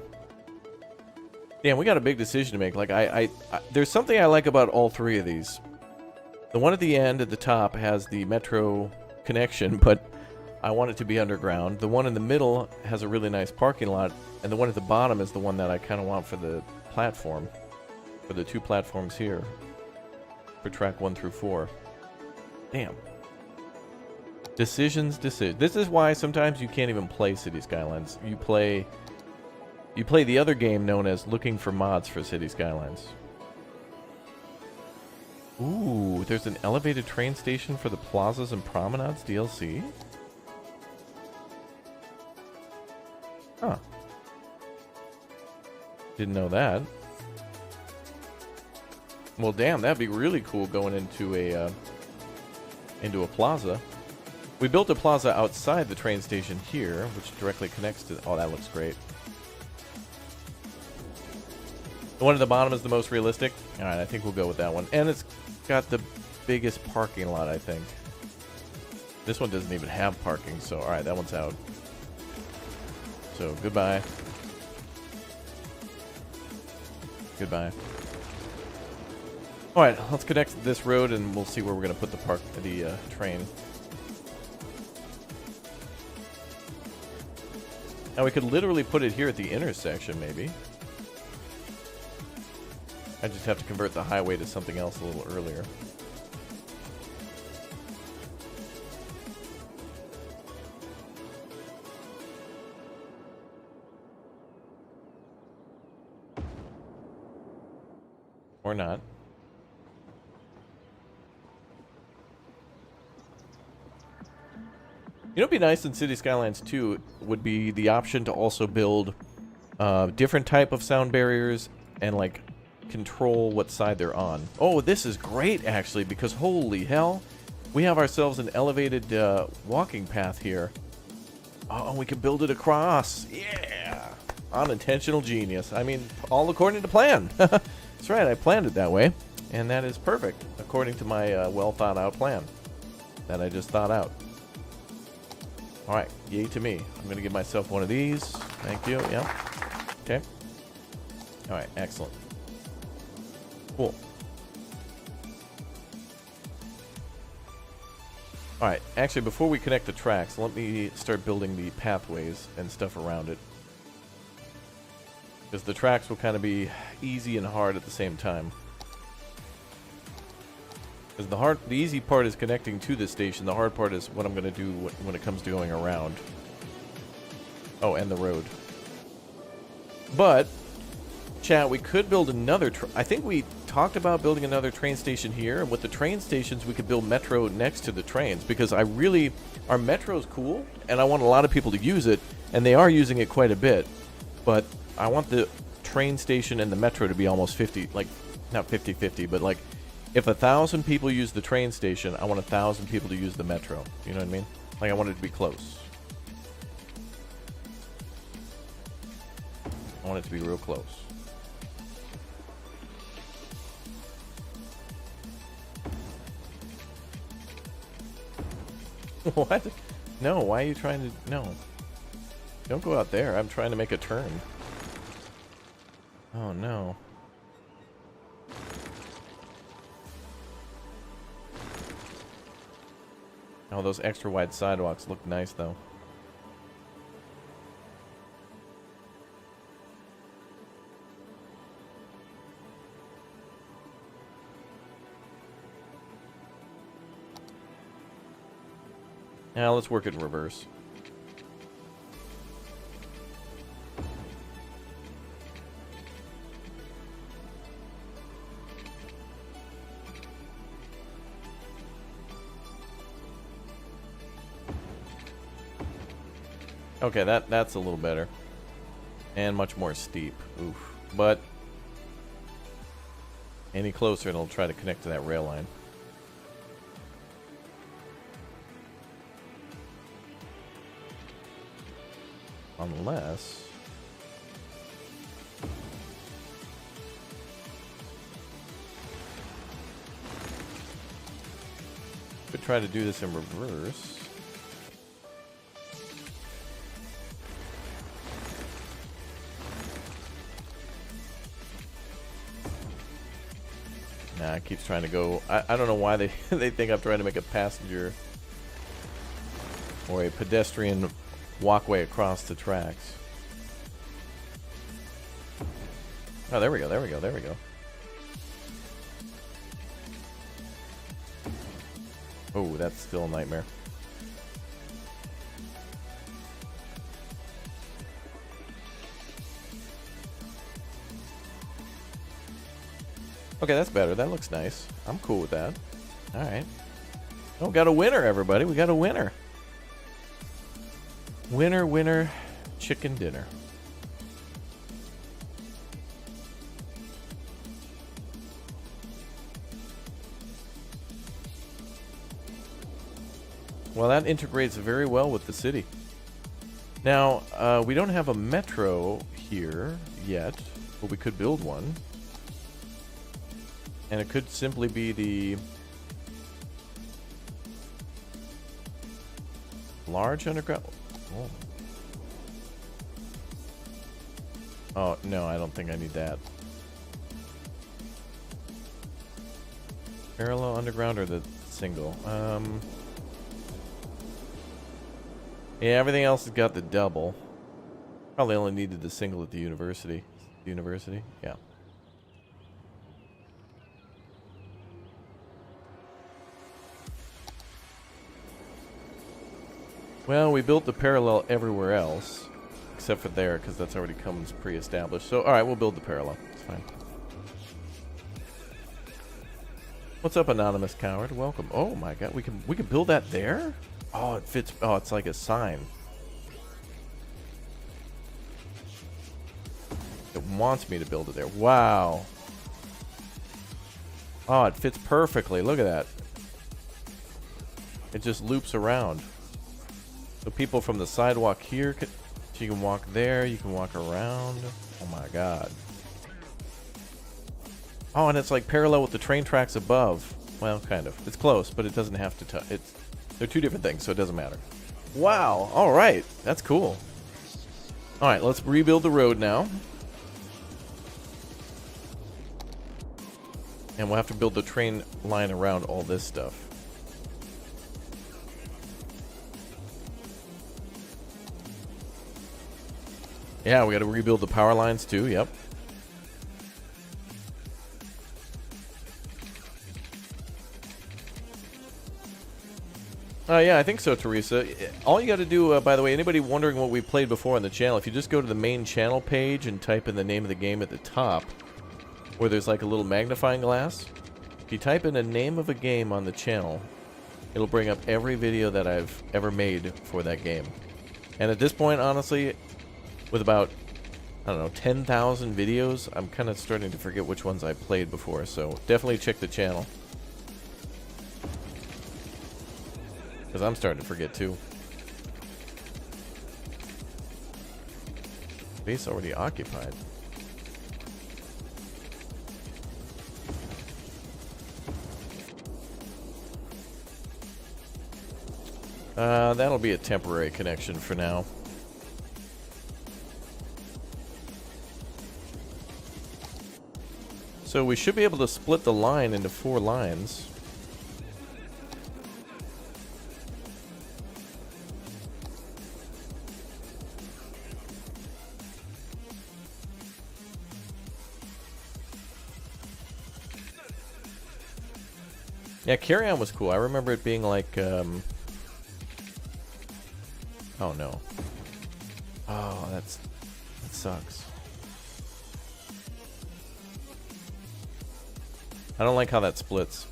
Damn, we got a big decision to make. Like, there's something I like about all three of these. The one at the end, at the top, has the metro connection, but I want it to be underground. The one in the middle has a really nice parking lot, and the one at the bottom is the one that I kind of want for the platform. For the two platforms here. For track 1 through 4. Damn. Decisions. This is why sometimes you can't even play City Skylines. You play the other game known as looking for mods for City Skylines. Ooh, there's an elevated train station for the plazas and promenades DLC? Huh. Didn't know that. Well, damn, that'd be really cool going into a plaza. We built a plaza outside the train station here, which directly connects to... oh, that looks great. The one at the bottom is the most realistic. Alright, I think we'll go with that one. And it's got the biggest parking lot, I think. This one doesn't even have parking, so alright, that one's out. So, goodbye. Goodbye. Alright, let's connect this road and we'll see where we're going to put the train. Now we could literally put it here at the intersection, maybe. I just have to convert the highway to something else a little earlier. Or not. You know what'd be nice in City Skylines 2 would be the option to also build different type of sound barriers and like control what side they're on. Oh, this is great actually, because holy hell, we have ourselves an elevated walking path here. Oh, and we can build it across. Yeah! Unintentional genius. I mean, all according to plan. That's right, I planned it that way. And that is perfect, according to my well thought out plan that I just thought out. Alright, yay to me. I'm going to give myself one of these. Thank you. Yeah. Okay. Alright, excellent. Cool. Alright, actually, before we connect the tracks, let me start building the pathways and stuff around it. Because the tracks will kind of be easy and hard at the same time. Because the easy part is connecting to this station. The hard part is what I'm going to do when it comes to going around. Oh, and the road. But, chat, we could build another... I think we talked about building another train station here. And with the train stations, we could build metro next to the trains. Because I really... Our metro's cool, and I want a lot of people to use it. And they are using it quite a bit. But I want the train station and the metro to be almost 50... Like, not 50-50, but like... If 1,000 people use the train station, I want 1,000 people to use the metro. You know what I mean? Like, I want it to be close. I want it to be real close. What? No, why are you trying to... No. Don't go out there. I'm trying to make a turn. Oh, no. Oh, those extra wide sidewalks look nice, though. Now let's work it in reverse. Okay, that's a little better. And much more steep. Oof. But any closer and it'll try to connect to that rail line. Unless... could try to do this in reverse. Nah, it keeps trying to go... I don't know why they think I'm trying to make a passenger or a pedestrian walkway across the tracks. Oh, there we go, there we go, there we go. Oh, that's still a nightmare. Okay, that's better. That looks nice. I'm cool with that. Alright. Oh, got a winner, everybody. We got a winner. Winner, winner, chicken dinner. Well, that integrates very well with the city. Now, we don't have a metro here yet, but we could build one. And it could simply be the large underground. Oh, no, I don't think I need that. Parallel underground or the single? Yeah, everything else has got the double. Probably only needed the single at the university. University? Yeah. Well, we built the parallel everywhere else, except for there, because that's already comes pre-established. So, alright, we'll build the parallel. It's fine. What's up, anonymous coward? Welcome. Oh my god, we can build that there? Oh, it fits. Oh, it's like a sign. It wants me to build it there. Wow. Oh, it fits perfectly. Look at that. It just loops around. So people from the sidewalk here, you can walk there, you can walk around. Oh my god. Oh, and it's like parallel with the train tracks above. Well, kind of. It's close, but it doesn't have to touch. They're two different things, so it doesn't matter. Wow. All right. That's cool. All right, let's rebuild the road now. And we'll have to build the train line around all this stuff. Yeah, we got to rebuild the power lines too. Yep. Yeah, I think so, Teresa. All you got to do, by the way, anybody wondering what we played before on the channel, if you just go to the main channel page and type in the name of the game at the top, where there's like a little magnifying glass, if you type in a name of a game on the channel, it'll bring up every video that I've ever made for that game. And at this point, honestly, with about, I don't know, 10,000 videos, I'm kind of starting to forget which ones I played before, so definitely check the channel. Because I'm starting to forget, too. Base already occupied. That'll be a temporary connection for now. So we should be able to split the line into 4 lines. Yeah, Carry On was cool. I remember it being like, oh no. Oh, that sucks. I don't like how that splits.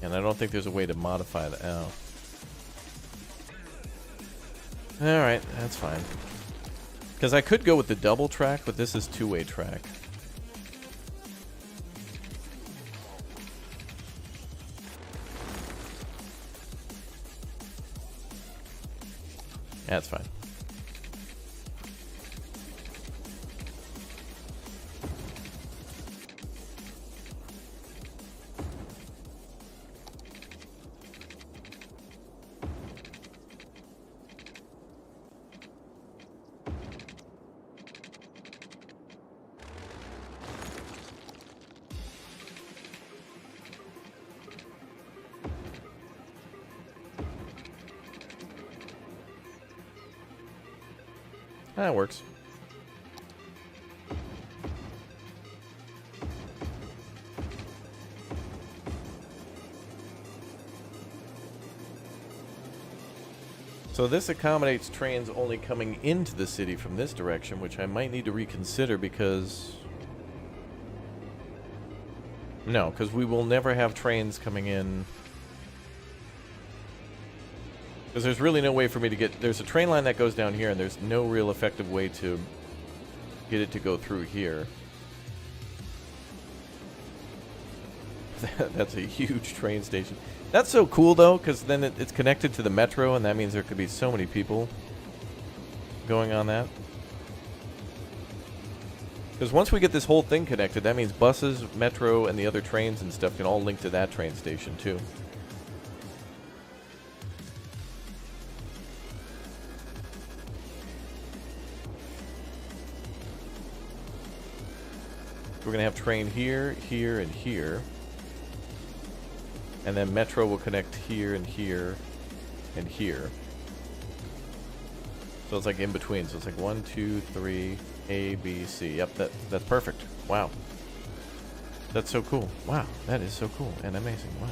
And I don't think there's a way to modify that. Oh. Alright, that's fine. Because I could go with the double track, but this is 2-way track. That's fine. That works. So this accommodates trains only coming into the city from this direction, which I might need to reconsider because... No, because we will never have trains coming in. Because there's really no way for me to get... There's a train line that goes down here, and there's no real effective way to get it to go through here. That's a huge train station. That's so cool, though, because then it's connected to the metro, and that means there could be so many people going on that. Because once we get this whole thing connected, that means buses, metro, and the other trains and stuff can all link to that train station, too. We're going to have train here, here, and here. And then metro will connect here and here and here. So it's like in between. So it's like 1, 2, 3, A, B, C. Yep, that's perfect. Wow. That's so cool. Wow, that is so cool and amazing. Wow.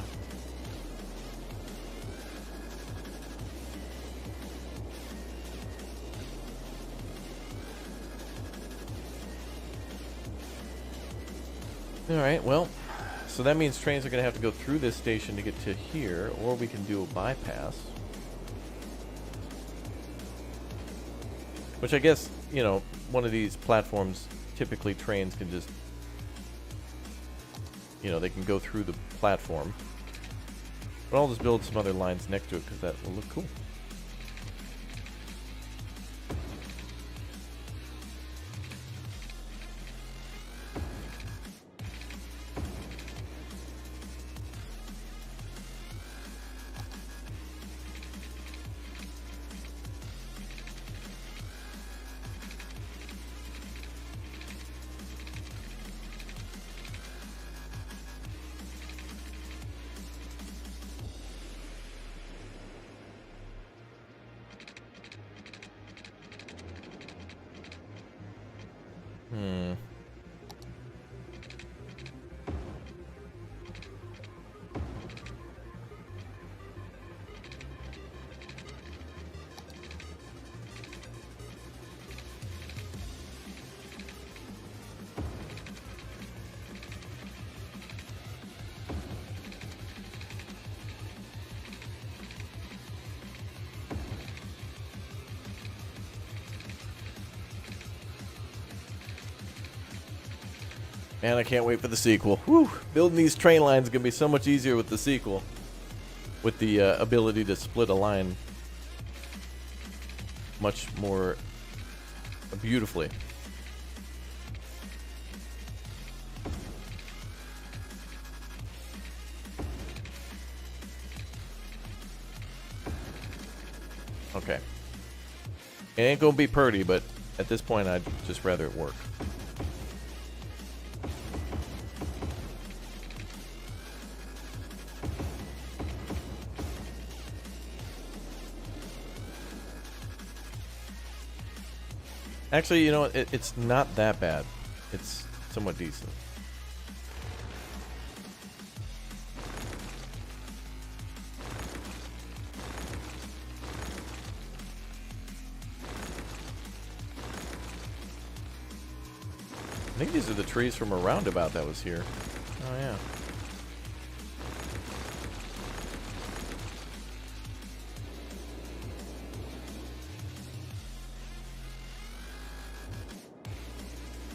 Alright, well, so that means trains are going to have to go through this station to get to here, or we can do a bypass. Which I guess, you know, one of these platforms, typically trains can just, you know, they can go through the platform. But I'll just build some other lines next to it because that will look cool. Man, I can't wait for the sequel. Whew. Building these train lines is going to be so much easier with the sequel. With the ability to split a line much more beautifully. Okay. It ain't gonna be pretty, but at this point I'd just rather it work. Actually, you know what? It's not that bad. It's somewhat decent. I think these are the trees from a roundabout that was here. Oh, yeah.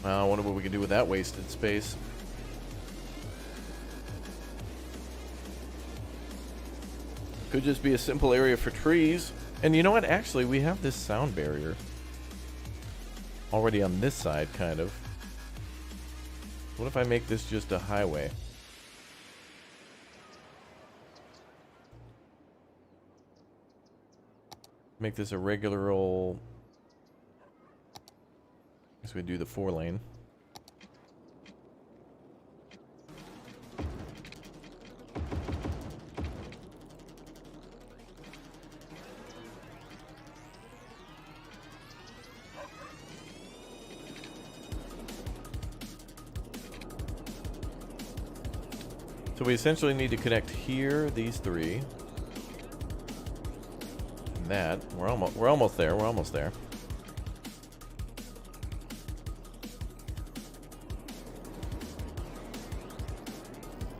I wonder what we can do with that wasted space. Could just be a simple area for trees. And you know what? Actually, we have this sound barrier already on this side, kind of. What if I make this just a highway? Make this a regular old... I guess we do the 4-lane. So we essentially need to connect here, these three. And that. We're almost there. We're almost there.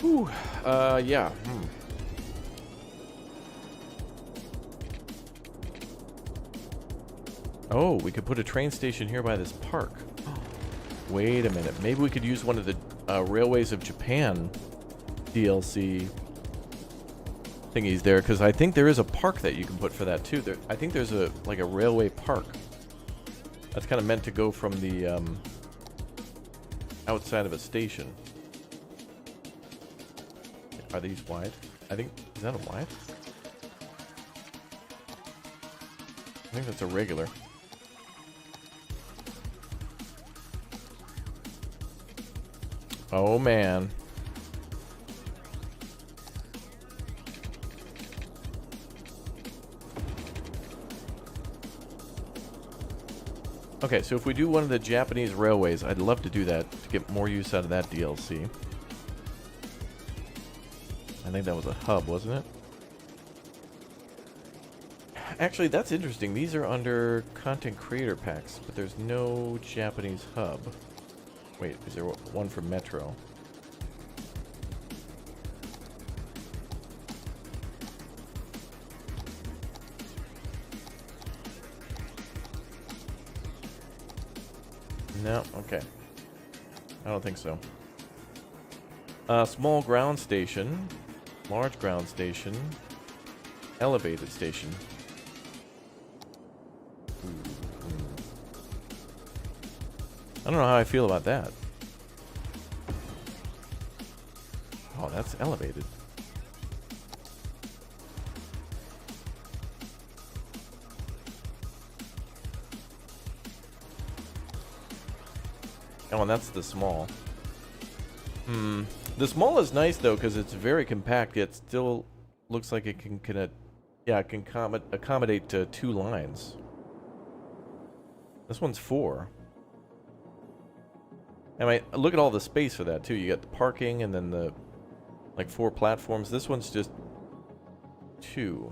Whew. Yeah. Oh, we could put a train station here by this park. Wait a minute. Maybe we could use one of the Railways of Japan DLC thingies there, because I think there is a park that you can put for that too. I think there's a railway park that's kind of meant to go from the outside of a station. Are these wide? I think, is that a wide? I think that's a regular. Oh man. Okay, so if we do one of the Japanese railways, I'd love to do that to get more use out of that DLC. I think that was a hub, wasn't it? Actually, that's interesting. These are under content creator packs, but there's no Japanese hub. Wait, is there one for Metro? No, okay. I don't think so. Small ground station, large ground station, elevated station. I don't know how I feel about that. Oh, that's elevated. Oh, and that's the small. The small is nice though because it's very compact, yet still looks like it can accommodate 2 lines. This one's 4. I mean, look at all the space for that too. You got the parking and then the 4 platforms. This one's just 2.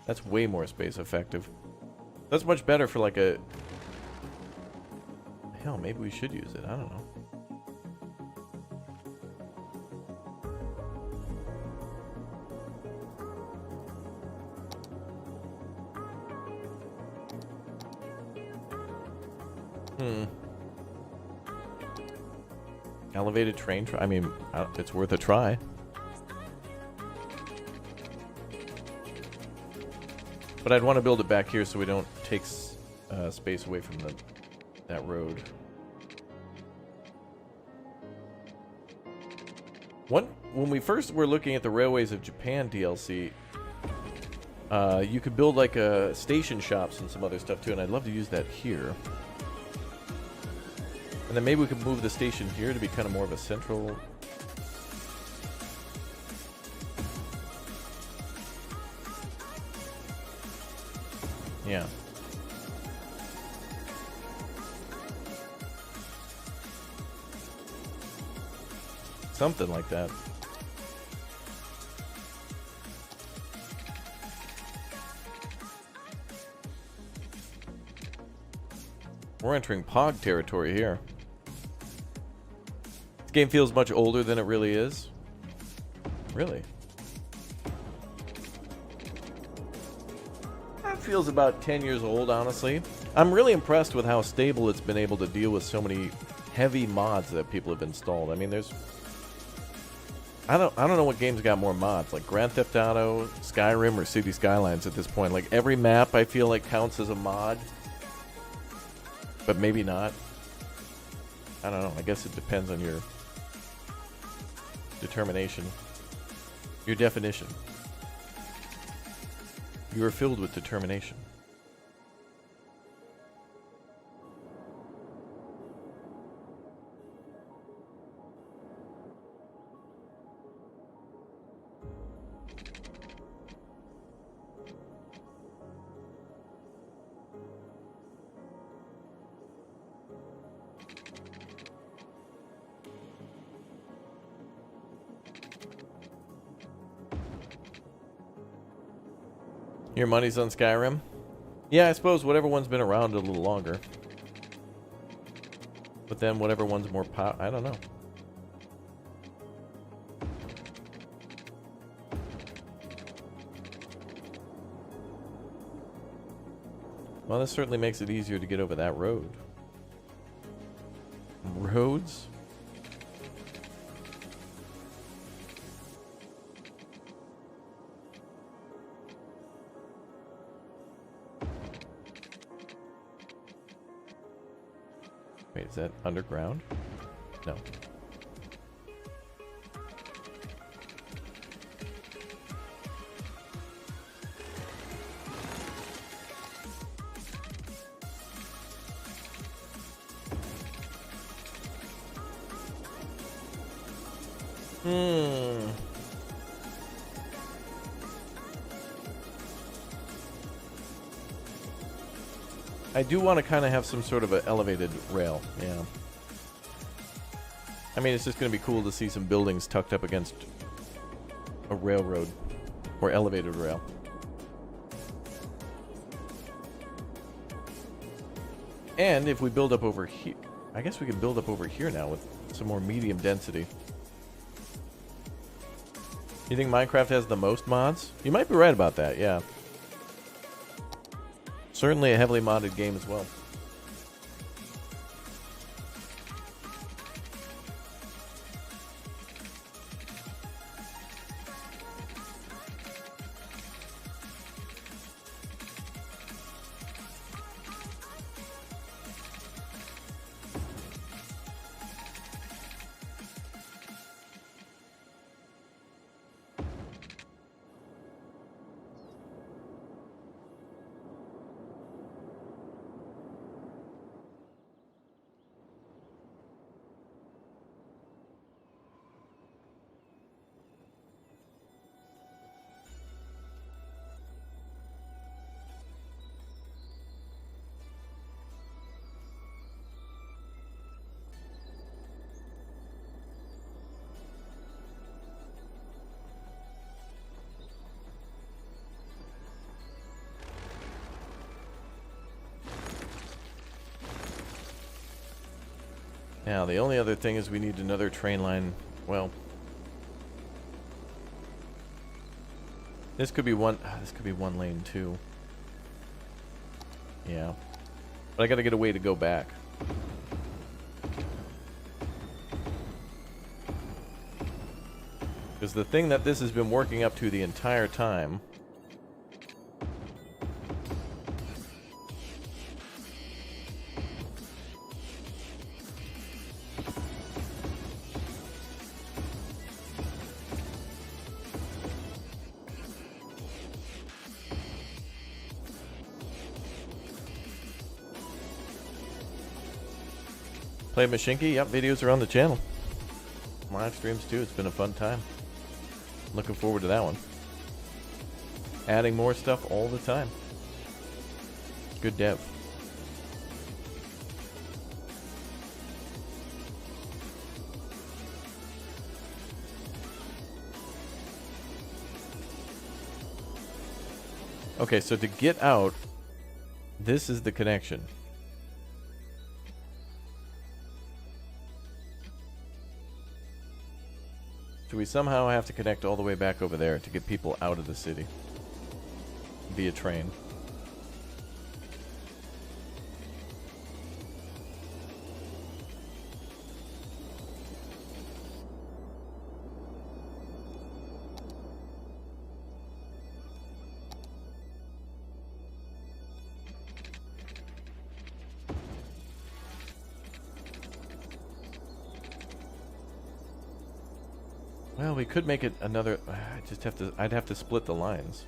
That's way more space effective. That's much better for like a... Hell, maybe we should use it. I don't know. Elevated train. I mean, it's worth a try. But I'd want to build it back here so we don't take space away from that road. When we first were looking at the Railways of Japan DLC, you could build like station shops and some other stuff too, and I'd love to use that here. And then maybe we could move the station here to be kind of more of a central. Yeah. Something like that. We're entering POG territory here. This game feels much older than it really is. Really? That feels about 10 years old, honestly. I'm really impressed with how stable it's been able to deal with so many heavy mods that people have installed. I mean, there's... I don't know what games got more mods, like Grand Theft Auto, Skyrim, or City Skylines at this point. Like, every map I feel like counts as a mod. But maybe not. I don't know. I guess it depends on your determination. Your definition. You are filled with determination. Your money's on Skyrim? Yeah, I suppose whatever one's been around a little longer. But then whatever one's more I don't know. Well, this certainly makes it easier to get over that road. Roads? Wait, is that underground? No. I do want to kind of have some sort of an elevated rail, yeah. I mean, it's just going to be cool to see some buildings tucked up against a railroad or elevated rail. And if we build up over here, I guess we can build up over here now with some more medium density. You think Minecraft has the most mods? You might be right about that, yeah. Certainly a heavily modded game as well. Now, the only other thing is we need another train line. Well, this could be one. This could be one lane too. Yeah, but I got to get a way to go back. Because the thing that this has been working up to the entire time... Play Machinki? Yep, videos are on the channel. Live streams too. It's been a fun time. Looking forward to that one. Adding more stuff all the time. Good dev. Okay, so to get out, this is the connection. So we somehow have to connect all the way back over there to get people out of the city via train. Well, we could make it another... I'd have to split the lines.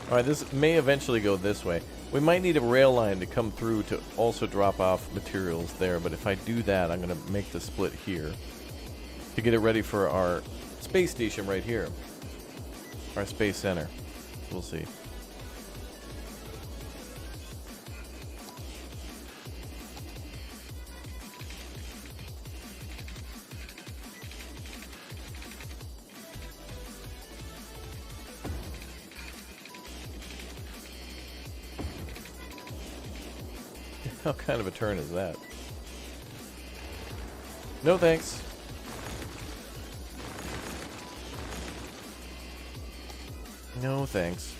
Alright, this may eventually go this way. We might need a rail line to come through to also drop off materials there, but if I do that, I'm going to make the split here. To get it ready for our space station right here. Our space center. We'll see. How kind of a turn is that? No thanks. No, thanks.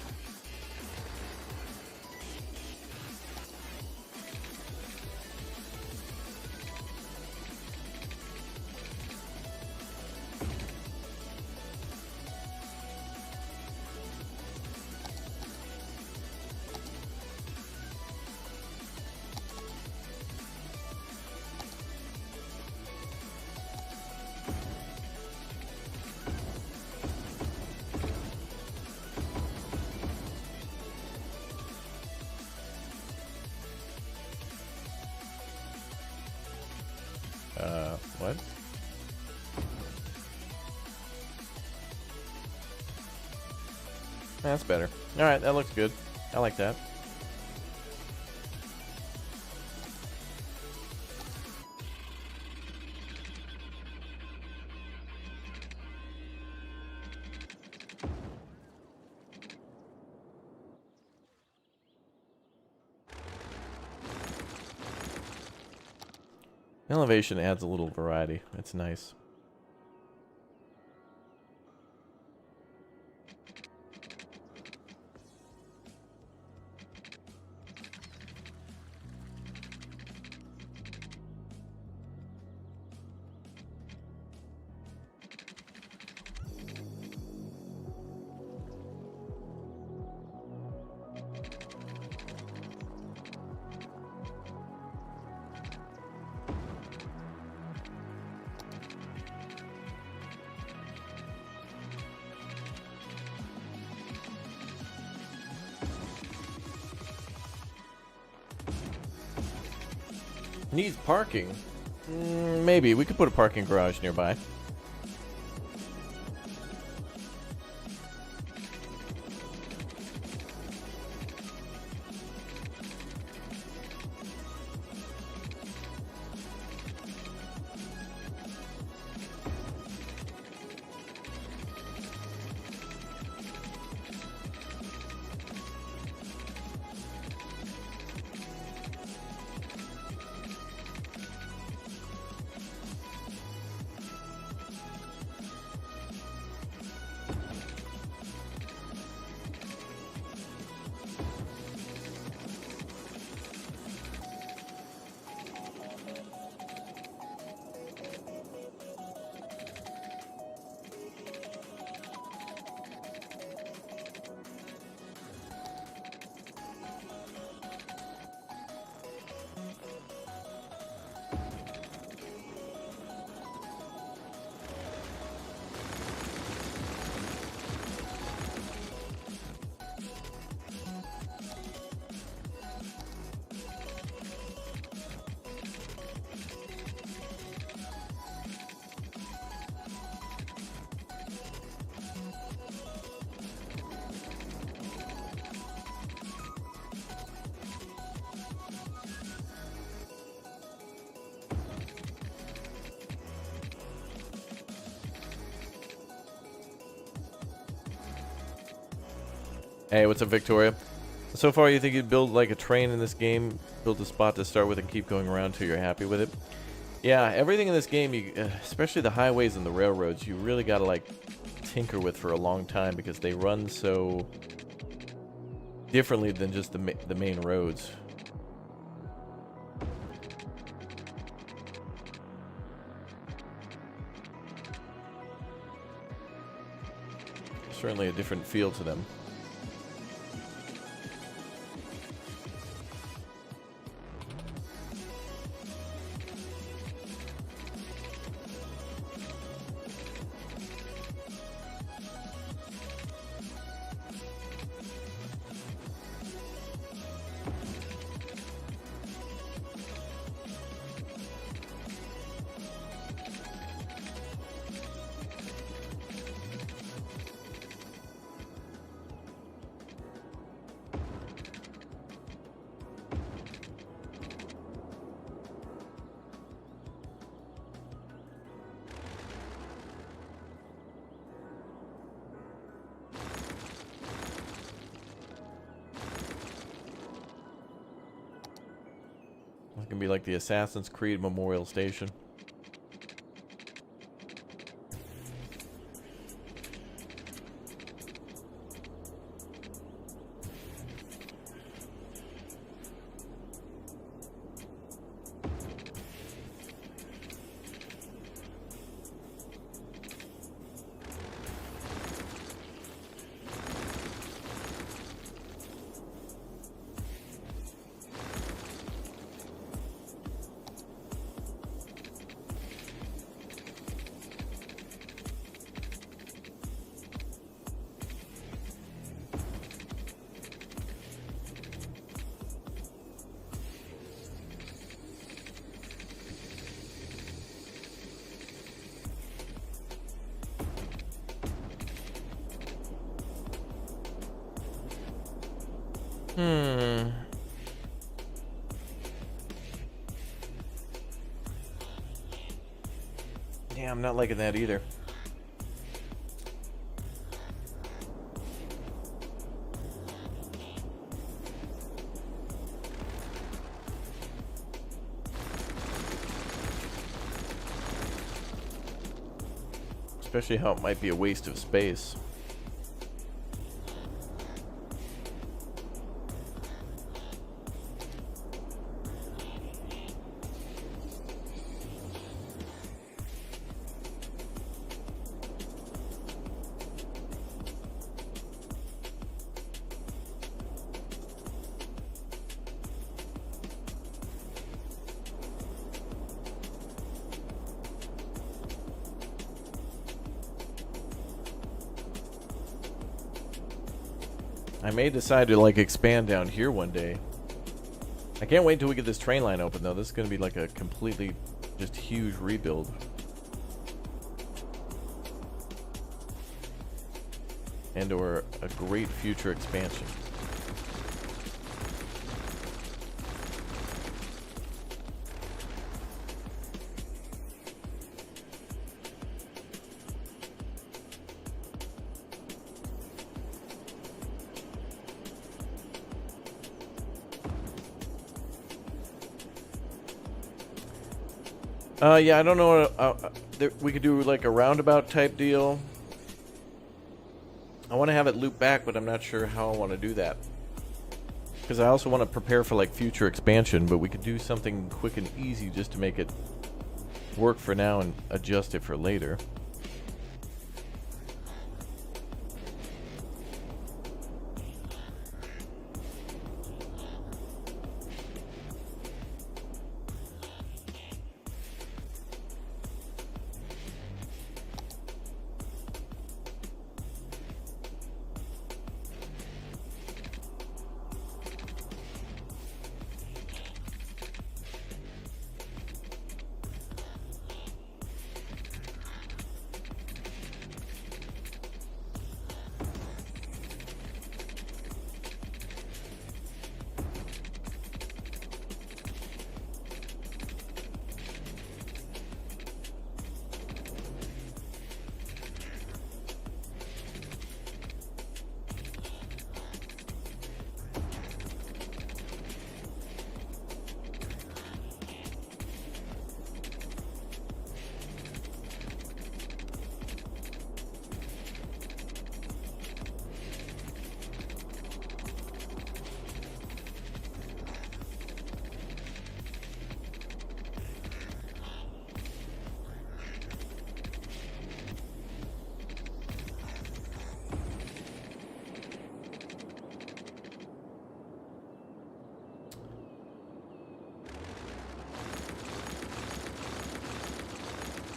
What? That's better. Alright, that looks good. I like that. Elevation adds a little variety. It's nice. Needs parking? Maybe. We could put a parking garage nearby. Hey, what's up, Victoria? So far, you think you'd build like a train in this game, build a spot to start with and keep going around till you're happy with it? Yeah, everything in this game, especially the highways and the railroads, you really gotta like tinker with for a long time because they run so differently than just the main roads. Certainly a different feel to them. It's gonna be like the Assassin's Creed Memorial Station. Yeah, I'm not liking that either. Especially how it might be a waste of space. I may decide to like expand down here one day. I can't wait until we get this train line open though. This is going to be like a completely just huge rebuild. And or a great future expansion. Yeah, I don't know. We could do like a roundabout type deal. I want to have it loop back, but I'm not sure how I want to do that. Because I also want to prepare for like future expansion, but we could do something quick and easy just to make it work for now and adjust it for later.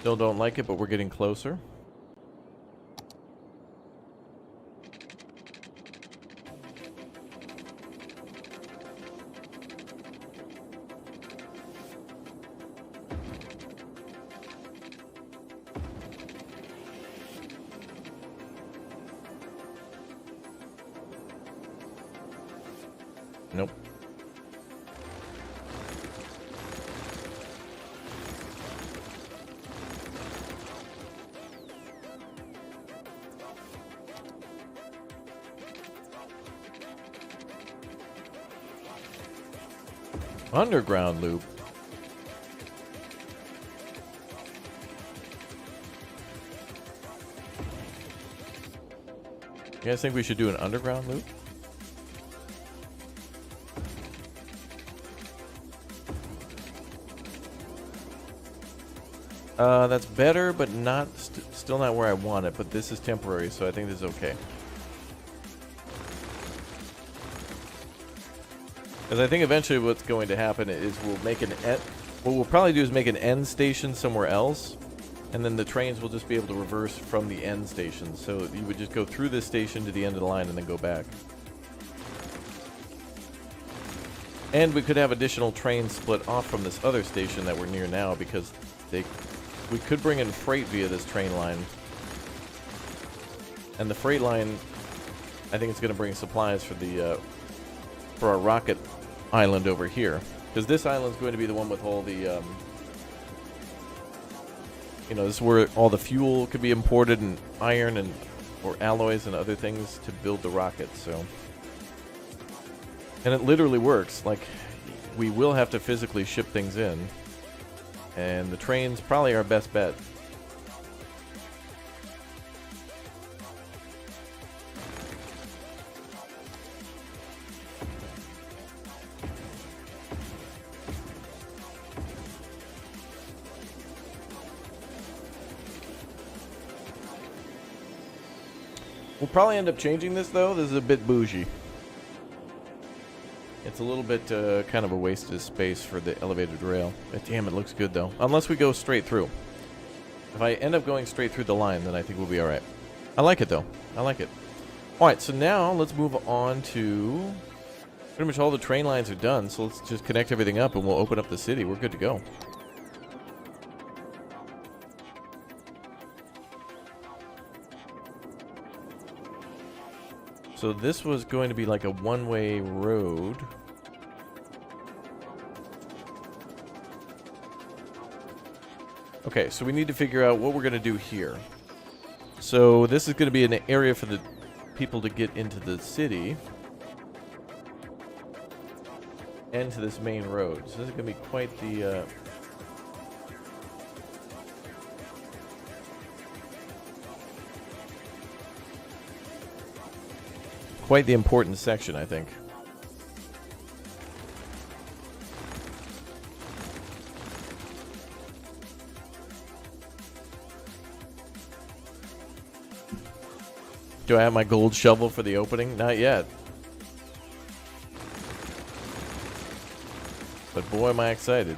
Still don't like it, but we're getting closer. Nope. Underground loop. You guys think we should do an underground loop? That's better, but not still not where I want it. But this is temporary, so I think this is okay. Because I think eventually what's going to happen is we'll make what we'll probably do is make an end station somewhere else, and then the trains will just be able to reverse from the end station. So you would just go through this station to the end of the line and then go back. And we could have additional trains split off from this other station that we're near now, because we could bring in freight via this train line. And the freight line, I think it's going to bring supplies for our rocket island over here. Because this island's going to be the one with all the, you know, this is where all the fuel could be imported, and iron and or alloys and other things to build the rockets. So, and it literally works. Like, we will have to physically ship things in, and the train's probably our best bet. We'll probably end up changing this, though. This is a bit bougie. It's a little bit kind of a waste of space for the elevated rail. But damn, it looks good, though. Unless we go straight through. If I end up going straight through the line, then I think we'll be alright. I like it, though. I like it. Alright, so now let's move on to... Pretty much all the train lines are done, so let's just connect everything up and we'll open up the city. We're good to go. So this was going to be like a one-way road. Okay, so we need to figure out what we're going to do here. So this is going to be an area for the people to get into the city and to this main road. So this is going to be quite the... quite the important section, I think. Do I have my gold shovel for the opening? Not yet. But boy, am I excited.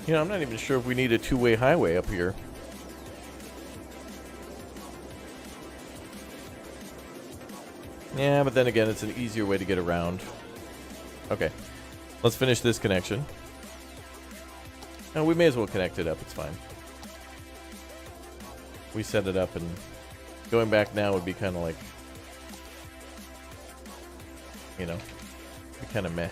You know, I'm not even sure if we need a two-way highway up here. Yeah, but then again, it's an easier way to get around. Okay, let's finish this connection. No, we may as well connect it up. It's fine. We set it up, and going back now would be kind of like, you know, be kind of meh.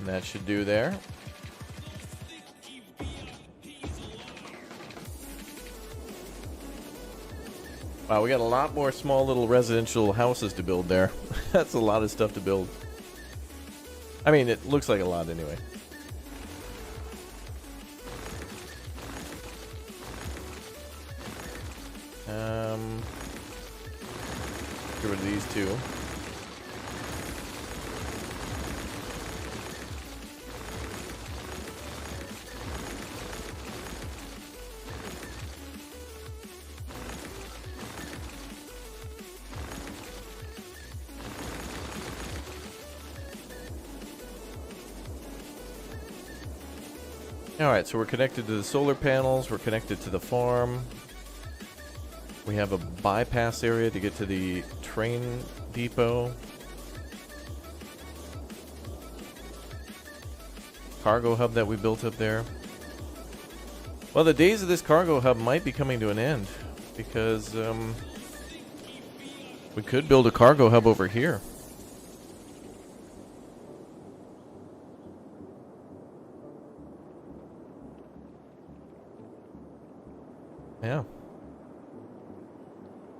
And that should do there. Wow, we got a lot more small little residential houses to build there. That's a lot of stuff to build. I mean, it looks like a lot anyway. Get rid of these two. Alright, so we're connected to the solar panels, we're connected to the farm. We have a bypass area to get to the train depot. Cargo hub that we built up there. Well, the days of this cargo hub might be coming to an end, because we could build a cargo hub over here. Yeah.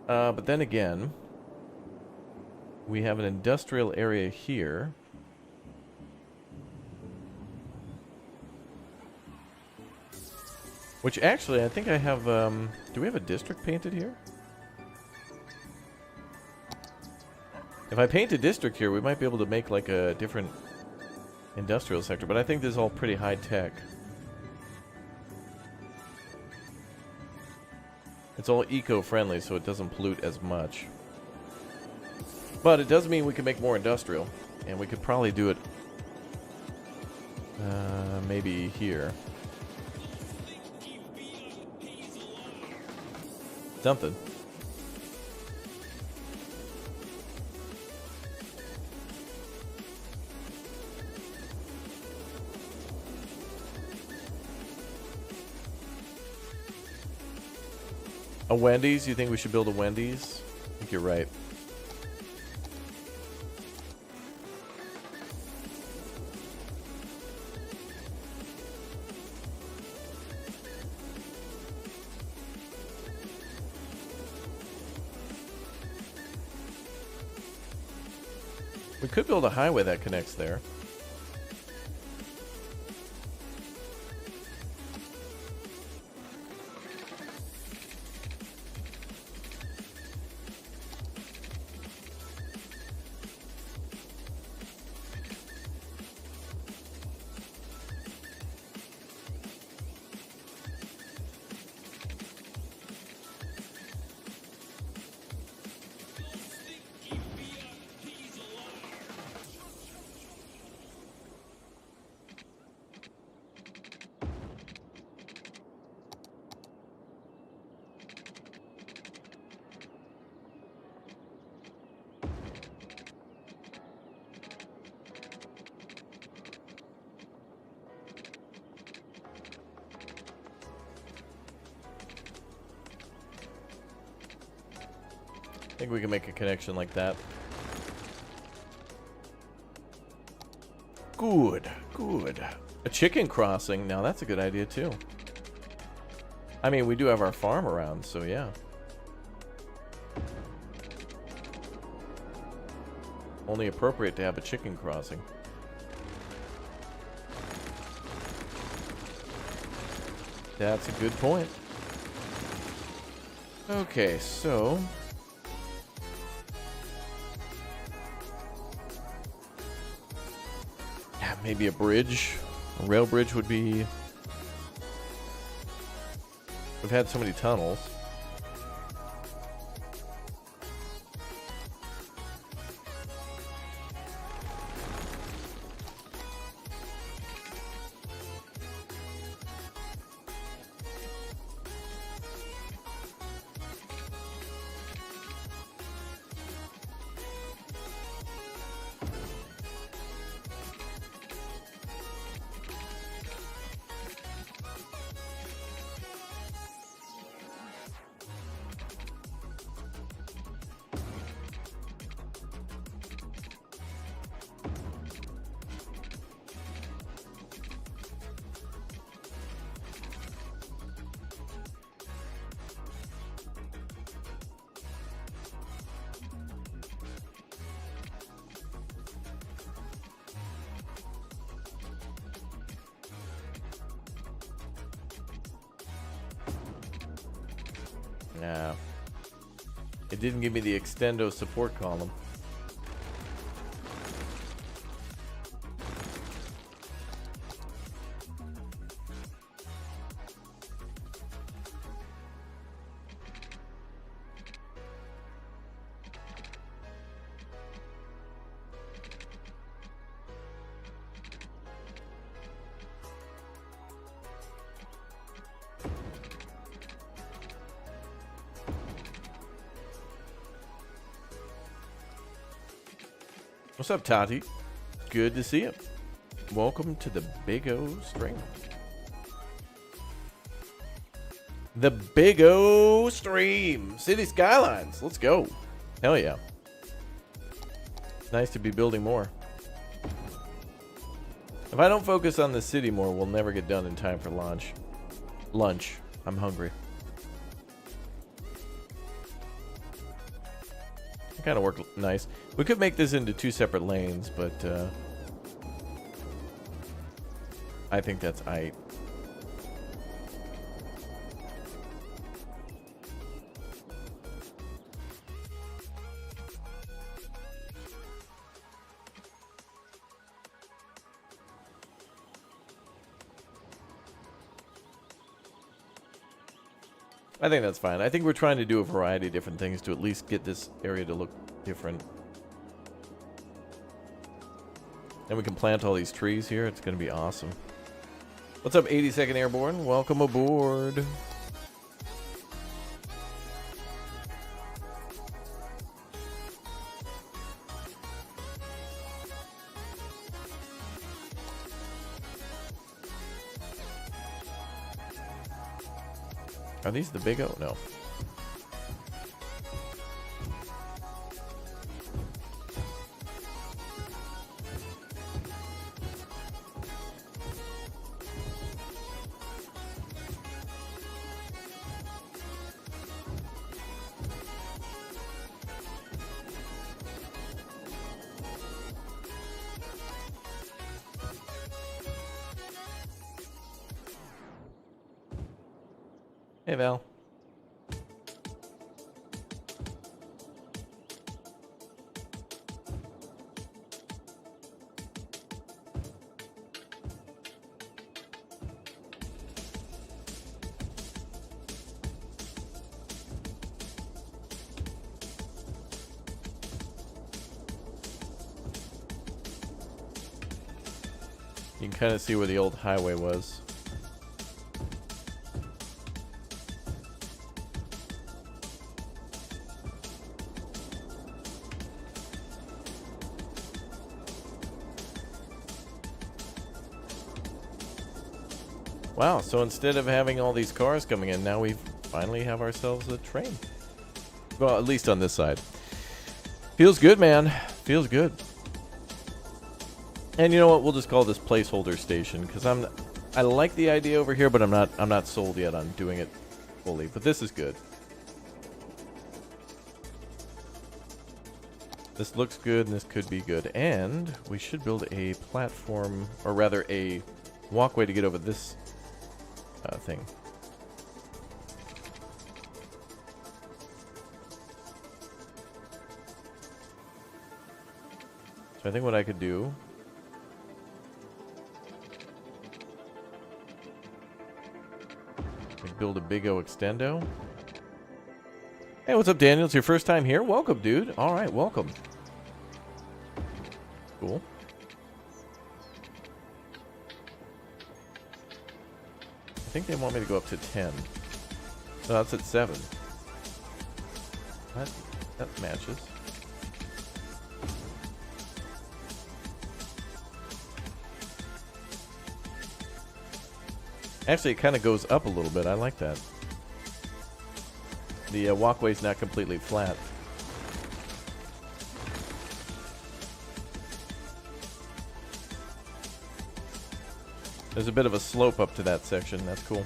But then again, we have an industrial area here. Which actually, I think I have, do we have a district painted here? If I paint a district here, we might be able to make like a different industrial sector, but I think this is all pretty high tech. It's all eco-friendly, so it doesn't pollute as much. But it does mean we can make more industrial, and we could probably do it maybe here. Something. A Wendy's? You think we should build a Wendy's? I think you're right. We could build a highway that connects there. I think we can make a connection like that. Good, good. A chicken crossing. Now that's a good idea too. I mean, we do have our farm around, so yeah. Only appropriate to have a chicken crossing. That's a good point. Okay, so... yeah, maybe a bridge. A rail bridge would be... we've had so many tunnels. Nah. It didn't give me the extendo support column. What's up, Tati? Good to see you. Welcome to the Big O stream. The Big O stream. City Skylines. Let's go. Hell yeah. Nice to be building more. If I don't focus on the city more, we'll never get done in time for lunch. I'm hungry. Kind of worked nice. We could make this into 2 separate lanes, but I think that's aight. I think that's fine. I think we're trying to do a variety of different things to at least get this area to look different. And we can plant all these trees here. It's going to be awesome. What's up, 82nd Airborne? Welcome aboard. Are these the Big O? No. Hey, Val. You can kind of see where the old highway was. Wow, so instead of having all these cars coming in, now we finally have ourselves a train. Well, at least on this side. Feels good, man. Feels good. And you know what? We'll just call this placeholder station because I like the idea over here, but I'm not sold yet on doing it fully. But this is good. This looks good, and this could be good. And we should build a platform, or rather a walkway to get over this thing. So I think what I could do is build a Big O extendo. Hey, what's up, Daniel? It's your first time here? Welcome, dude. All right, welcome. Cool. I think they want me to go up to 10. No, that's at 7. That matches. Actually, it kind of goes up a little bit. I like that. The walkway's not completely flat. There's a bit of a slope up to that section. That's cool.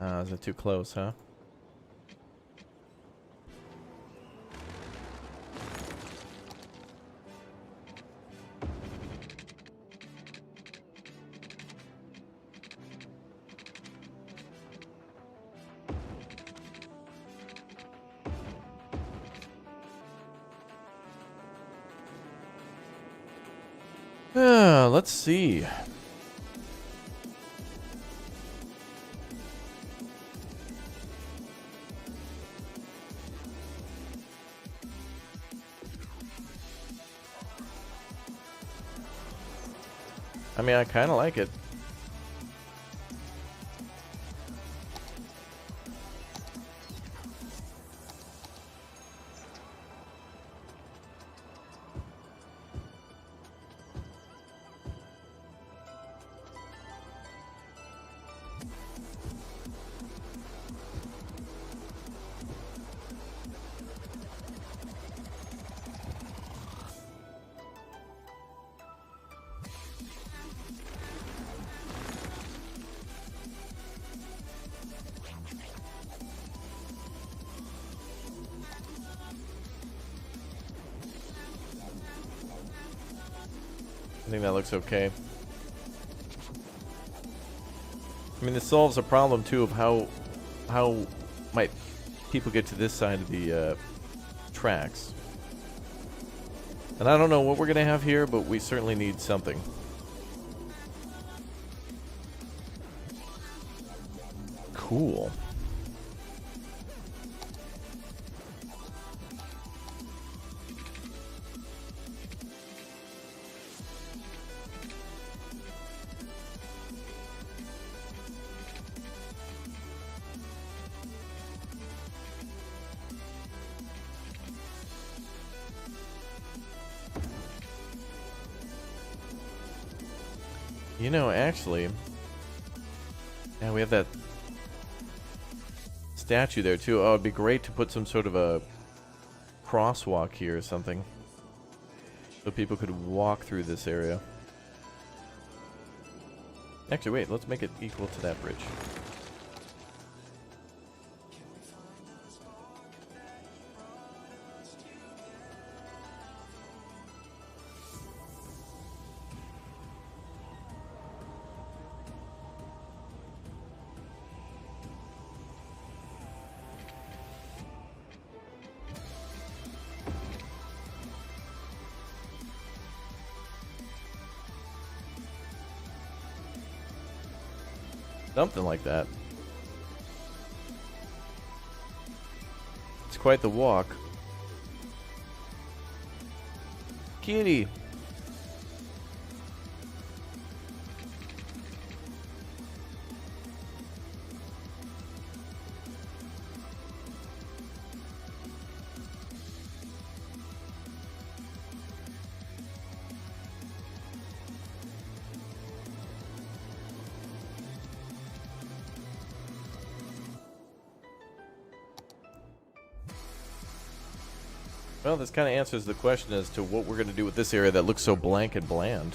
Is it too close, huh? Let's see. I mean, I kind of like it. I think that looks okay. I mean, this solves a problem too of how might people get to this side of the tracks. And I don't know what we're gonna have here, but we certainly need something. Cool. You know, actually, yeah, we have that statue there too. Oh, it'd be great to put some sort of a crosswalk here or something, so people could walk through this area. Actually, wait, let's make it equal to that bridge. Something like that. It's quite the walk. Kitty. Well, this kind of answers the question as to what we're going to do with this area that looks so blank and bland.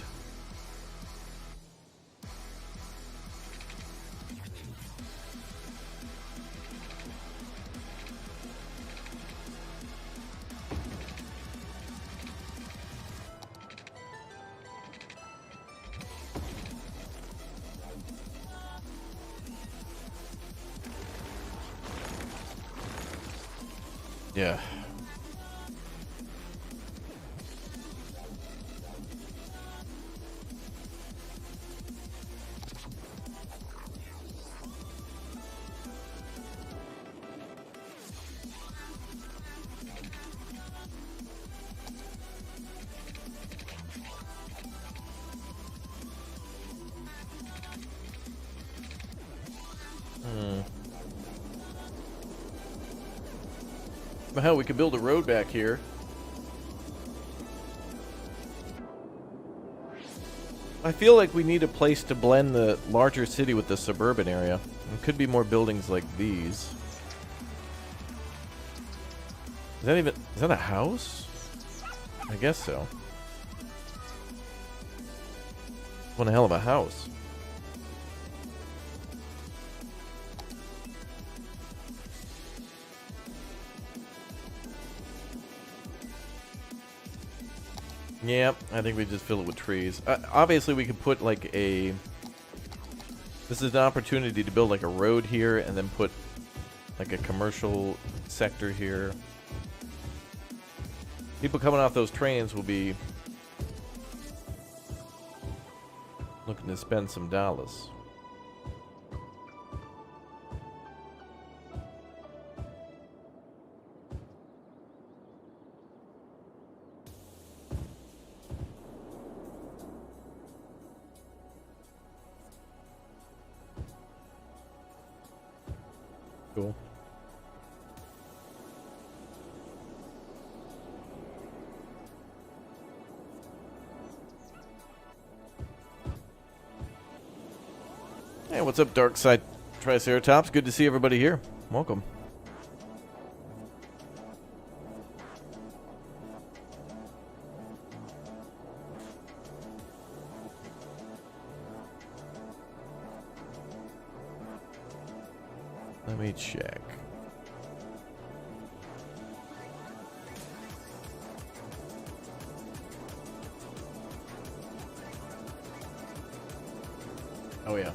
Yeah. But hell, we could build a road back here. I feel like we need a place to blend the larger city with the suburban area. There could be more buildings like these. Is that a house? I guess so. One hell of a house. Yeah, I think we just fill it with trees. Obviously, we could put like a... This is an opportunity to build like a road here and then put like a commercial sector here. People coming off those trains will be looking to spend some dollars. Cool. Hey, what's up, Dark Side Triceratops? Good to see everybody here. Welcome. Let me check. Oh, yeah.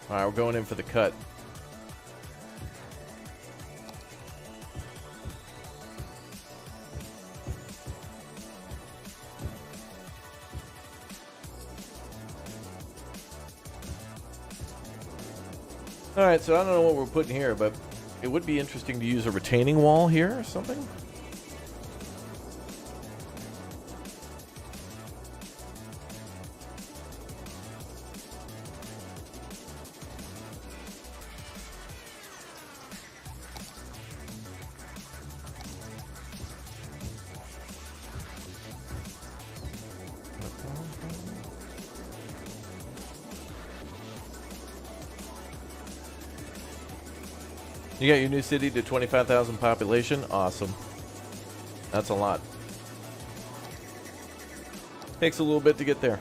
All right, we're going in for the cut. All right, so I don't know what we're putting here, but it would be interesting to use a retaining wall here or something. You got your new city to 25,000 population? Awesome. That's a lot. Takes a little bit to get there.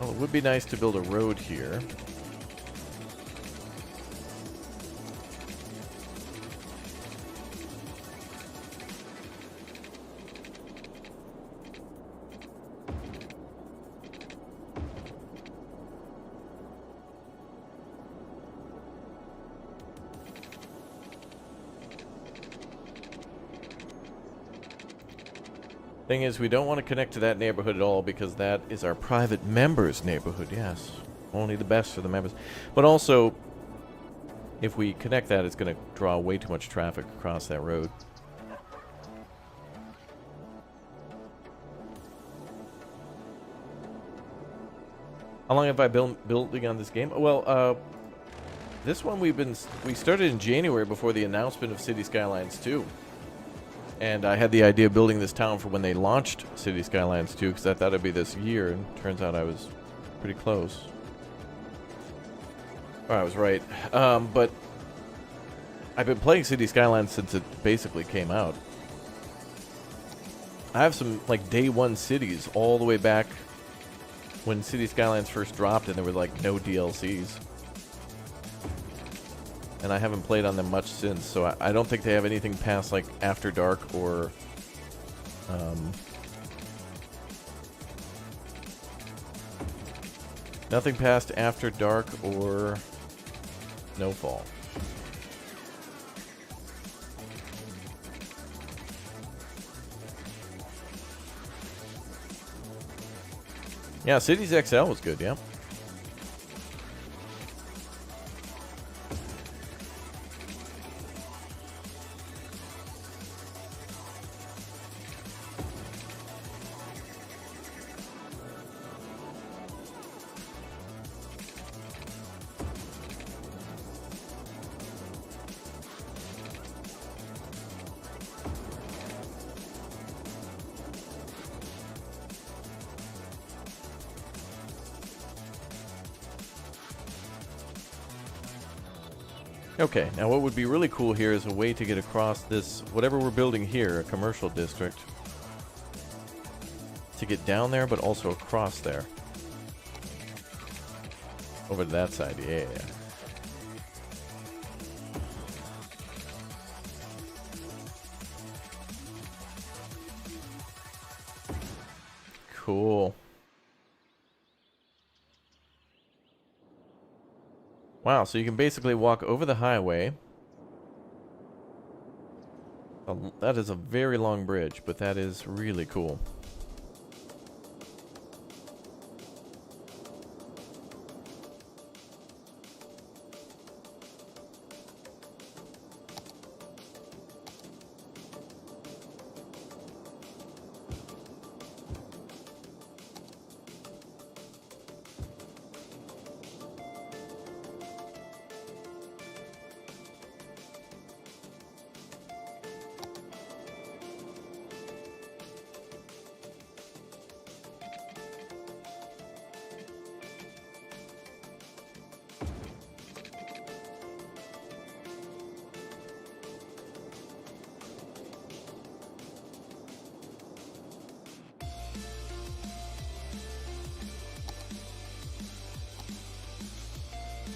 Well, it would be nice to build a road here. Thing is, we don't want to connect to that neighborhood at all because that is our private members' neighborhood. Yes, only the best for the members. But also, if we connect that, it's going to draw way too much traffic across that road. How long have I been building on this game? Well, this one we started in January before the announcement of City Skylines 2. And I had the idea of building this town for when they launched City Skylines 2 because I thought it'd be this year, and turns out I was pretty close. Or I was right. But I've been playing City Skylines since it basically came out. I have some like day one cities all the way back when City Skylines first dropped and there were like no DLCs. And I haven't played on them much since, so I don't think they have anything past like After Dark or nothing past After Dark or Snowfall. Yeah, Cities XL was good, yeah. Okay, now what would be really cool here is a way to get across this, whatever we're building here, a commercial district, to get down there, but also across there. Over to that side, yeah. Cool. Wow, so you can basically walk over the highway. That is a very long bridge, but that is really cool.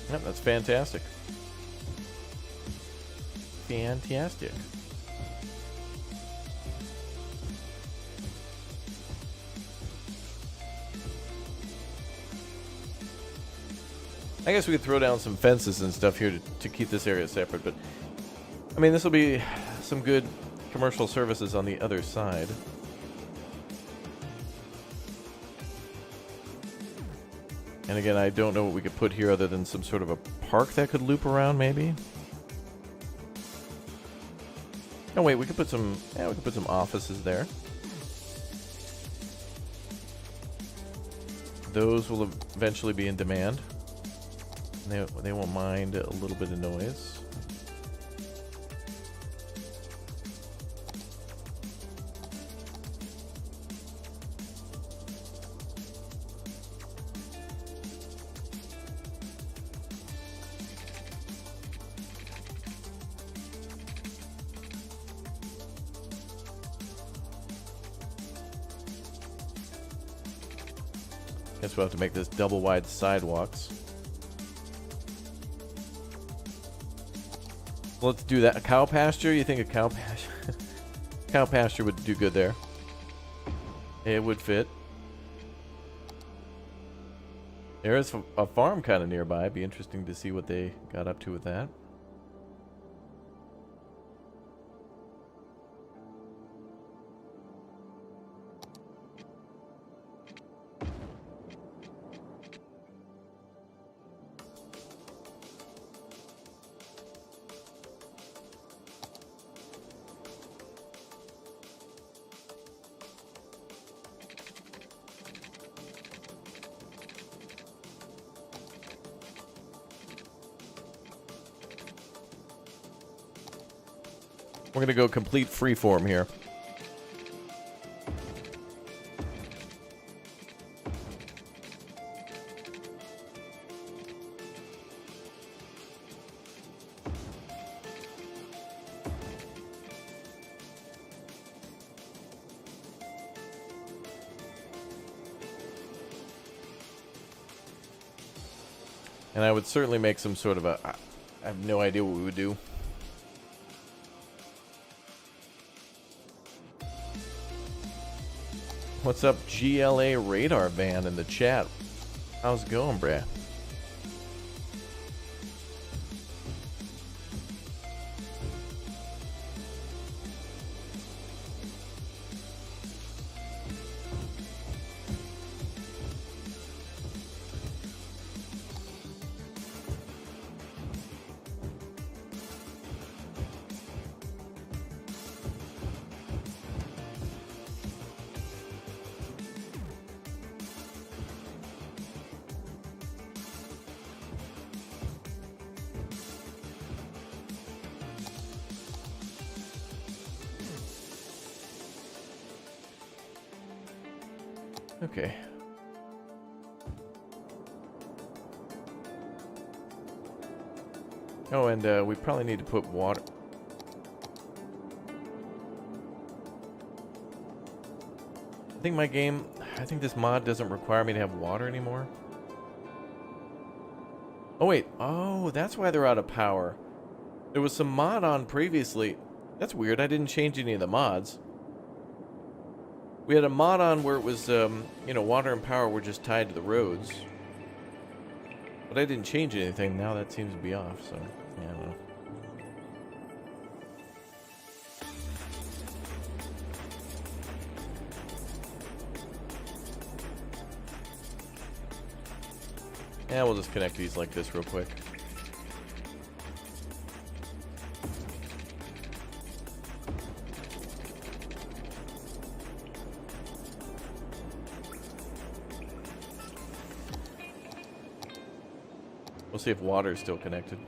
Yep, that's fantastic. Fantastic. I guess we could throw down some fences and stuff here to keep this area separate, but I mean, this will be some good commercial services on the other side. And again, I don't know what we could put here other than some sort of a park that could loop around, maybe. Oh wait, we could put some. Yeah, we could put some offices there. Those will eventually be in demand. They won't mind a little bit of noise. Guess we'll have to make this double wide sidewalks. Let's do that. A cow pasture? You think a cow pasture? Cow pasture would do good there. It would fit. There is a farm kind of nearby. It'd be interesting to see what they got up to with that. We're going to go complete freeform here. And I would certainly make some sort of a... I have no idea what we would do. What's up, GLA Radar Van in the chat? How's it going, bruh? Okay. Oh, and we probably need to put water. I think this mod doesn't require me to have water anymore. Oh, wait. Oh, that's why they're out of power. There was some mod on previously. That's weird. I didn't change any of the mods. We had a mod on where it was, you know, water and power were just tied to the roads. But I didn't change anything. Now that seems to be off, so, yeah, I don't know. Yeah, we'll just connect these like this real quick. We'll see if water is still connected.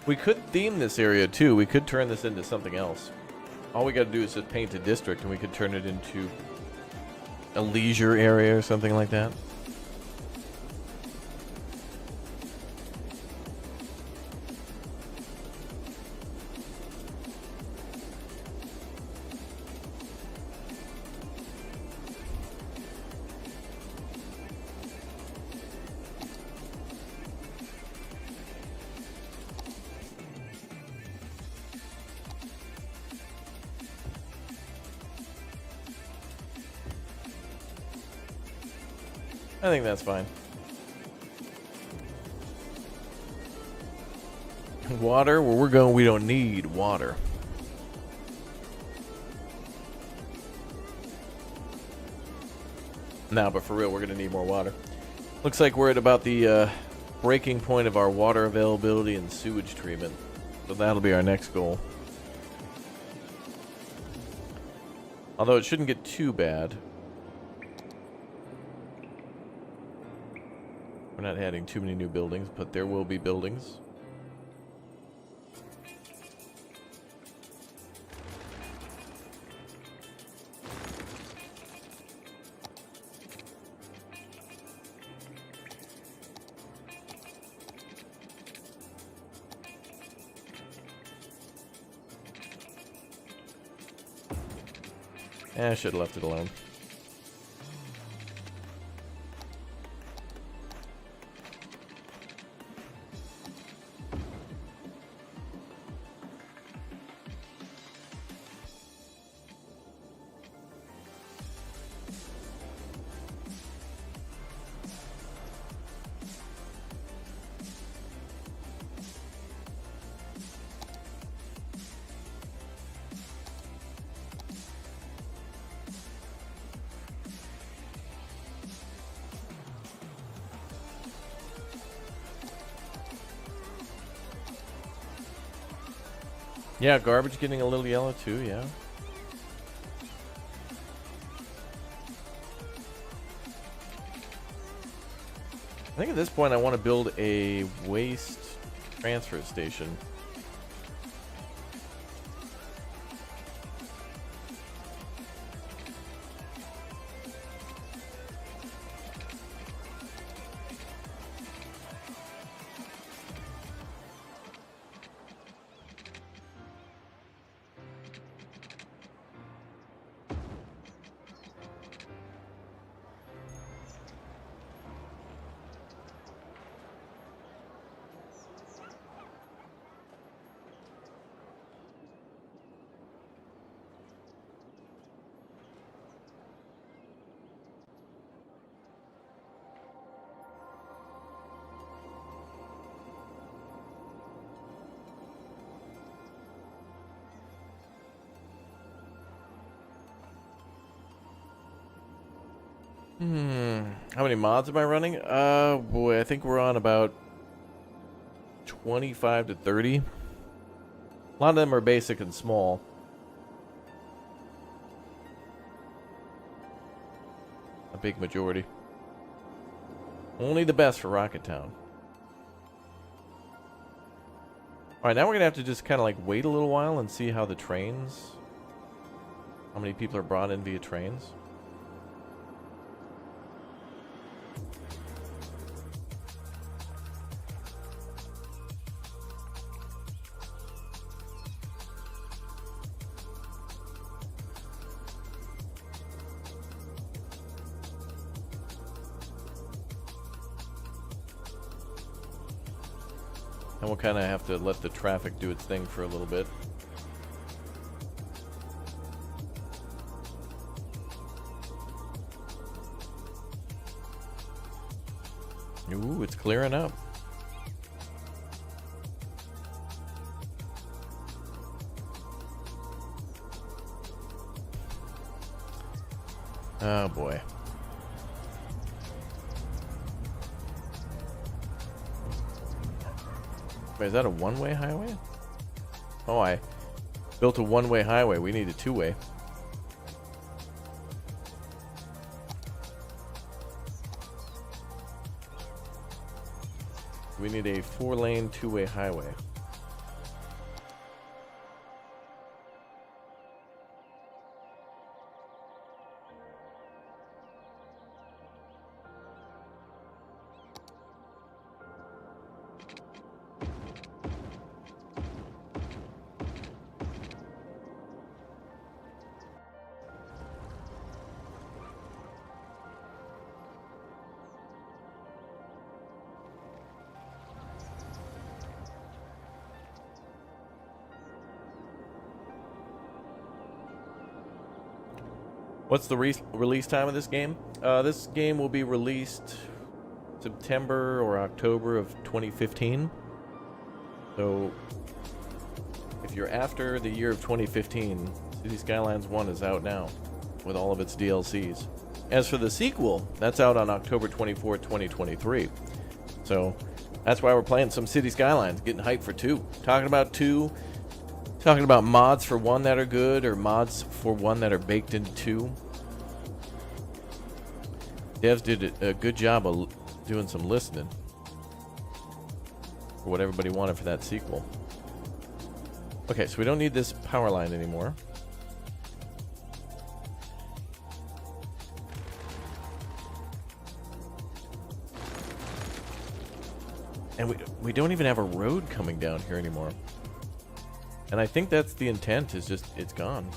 We could theme this area too. We could turn this into something else. All we got to do is just paint a district and we could turn it into a leisure area or something like that. I think that's fine. Water, where we're going, we don't need water. No, but for real, we're going to need more water. Looks like we're at about the breaking point of our water availability and sewage treatment. So that'll be our next goal. Although it shouldn't get too bad. We're not adding too many new buildings, but there will be buildings. I should have left it alone. Yeah, garbage getting a little yellow too, yeah. I think at this point I want to build a waste transfer station. How many mods am I running? Boy, I think we're on about 25 to 30. A lot of them are basic and small. A big majority. Only the best for Rocket Town. Alright, now we're gonna have to just kind of like wait a little while and see how the trains... How many people are brought in via trains. And we'll kind of have to let the traffic do its thing for a little bit. Ooh, it's clearing up. Oh boy. Wait, is that a one-way highway? Oh, I built a one-way highway. We need a two-way. We need a four-lane, two-way highway. What's the release time of this game? This game will be released September or October of 2015. So, if you're after the year of 2015, City Skylines 1 is out now with all of its DLCs. As for the sequel, that's out on October 24th, 2023. So, that's why we're playing some City Skylines, getting hyped for 2. Talking about 2. Talking about mods for 1 that are good, or mods for 1 that are baked into 2. Devs did a good job of doing some listening for what everybody wanted for that sequel. Okay, so we don't need this power line anymore. And we don't even have a road coming down here anymore. And I think that's the intent, is just, it's gone.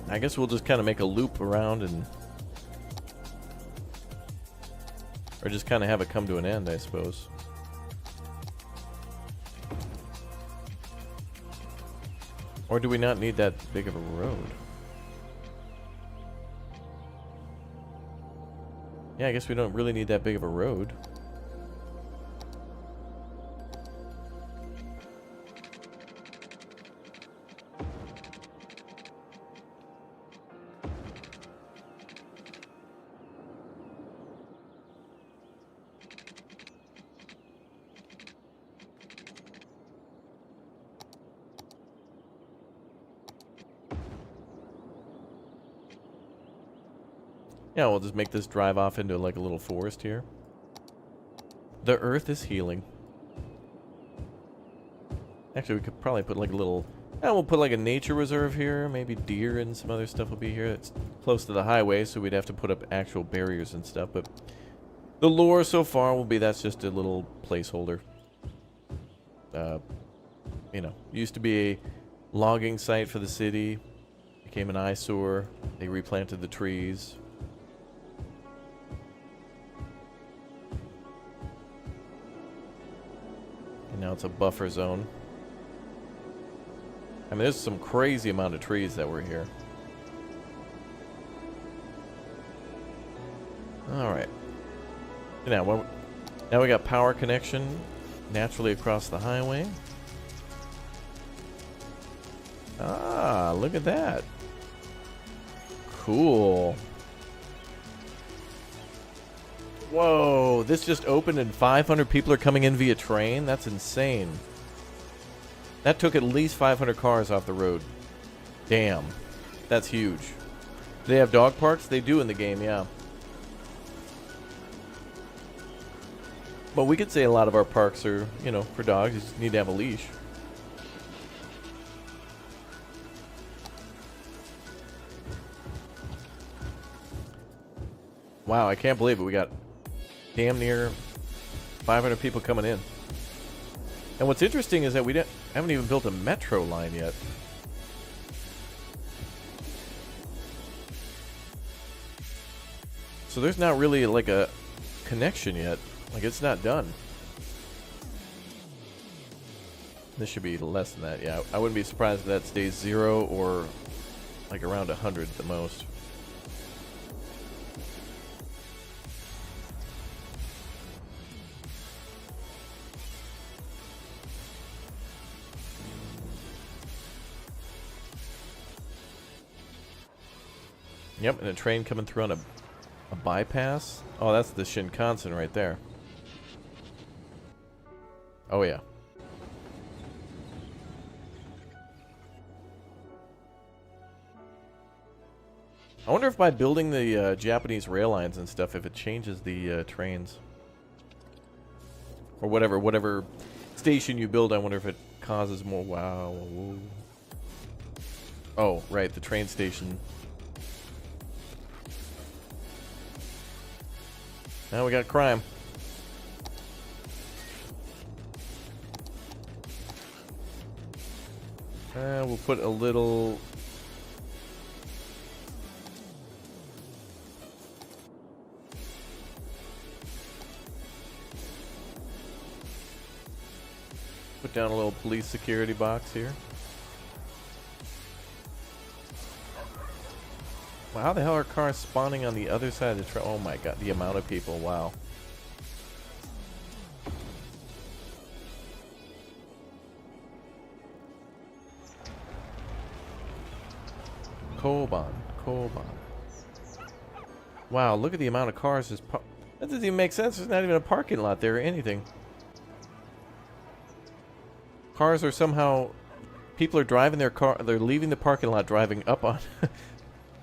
I guess we'll just kind of make a loop around and... Or just kind of have it come to an end, I suppose. Or do we not need that big of a road? Yeah, I guess we don't really need that big of a road. Yeah, we'll just make this drive off into like a little forest here. The earth is healing. Actually, we could probably put like a little... Yeah, we'll put like a nature reserve here. Maybe deer and some other stuff will be here. It's close to the highway, so we'd have to put up actual barriers and stuff. But the lore so far will be that's just a little placeholder. You know, used to be a logging site for the city. Became an eyesore. They replanted the trees. Now it's a buffer zone. I mean, there's some crazy amount of trees that were here. Alright. Now we got power connection naturally across the highway. Ah, look at that. Cool. Whoa, this just opened and 500 people are coming in via train? That's insane. That took at least 500 cars off the road. Damn. That's huge. Do they have dog parks? They do in the game, yeah. But we could say a lot of our parks are, you know, for dogs. You just need to have a leash. Wow, I can't believe it. We got damn near 500 people coming in. And what's interesting is that we haven't even built a metro line yet. So there's not really like a connection yet. Like, it's not done. This should be less than that, yeah. I wouldn't be surprised if that stays 0 or like around 100 at the most. Yep, and a train coming through on a bypass. Oh, that's the Shinkansen right there. Oh, yeah. I wonder if by building the Japanese rail lines and stuff, if it changes the trains. Or whatever station you build, I wonder if it causes more... Wow. Oh, right, the train station. Now we got crime. We'll put a little... Put down a little police security box here. Wow, how the hell are cars spawning on the other side of the train? Oh my god, the amount of people, wow. Koban. Wow, look at the amount of cars. That doesn't even make sense. There's not even a parking lot there or anything. Cars are somehow... People are driving their car... They're leaving the parking lot, driving up on...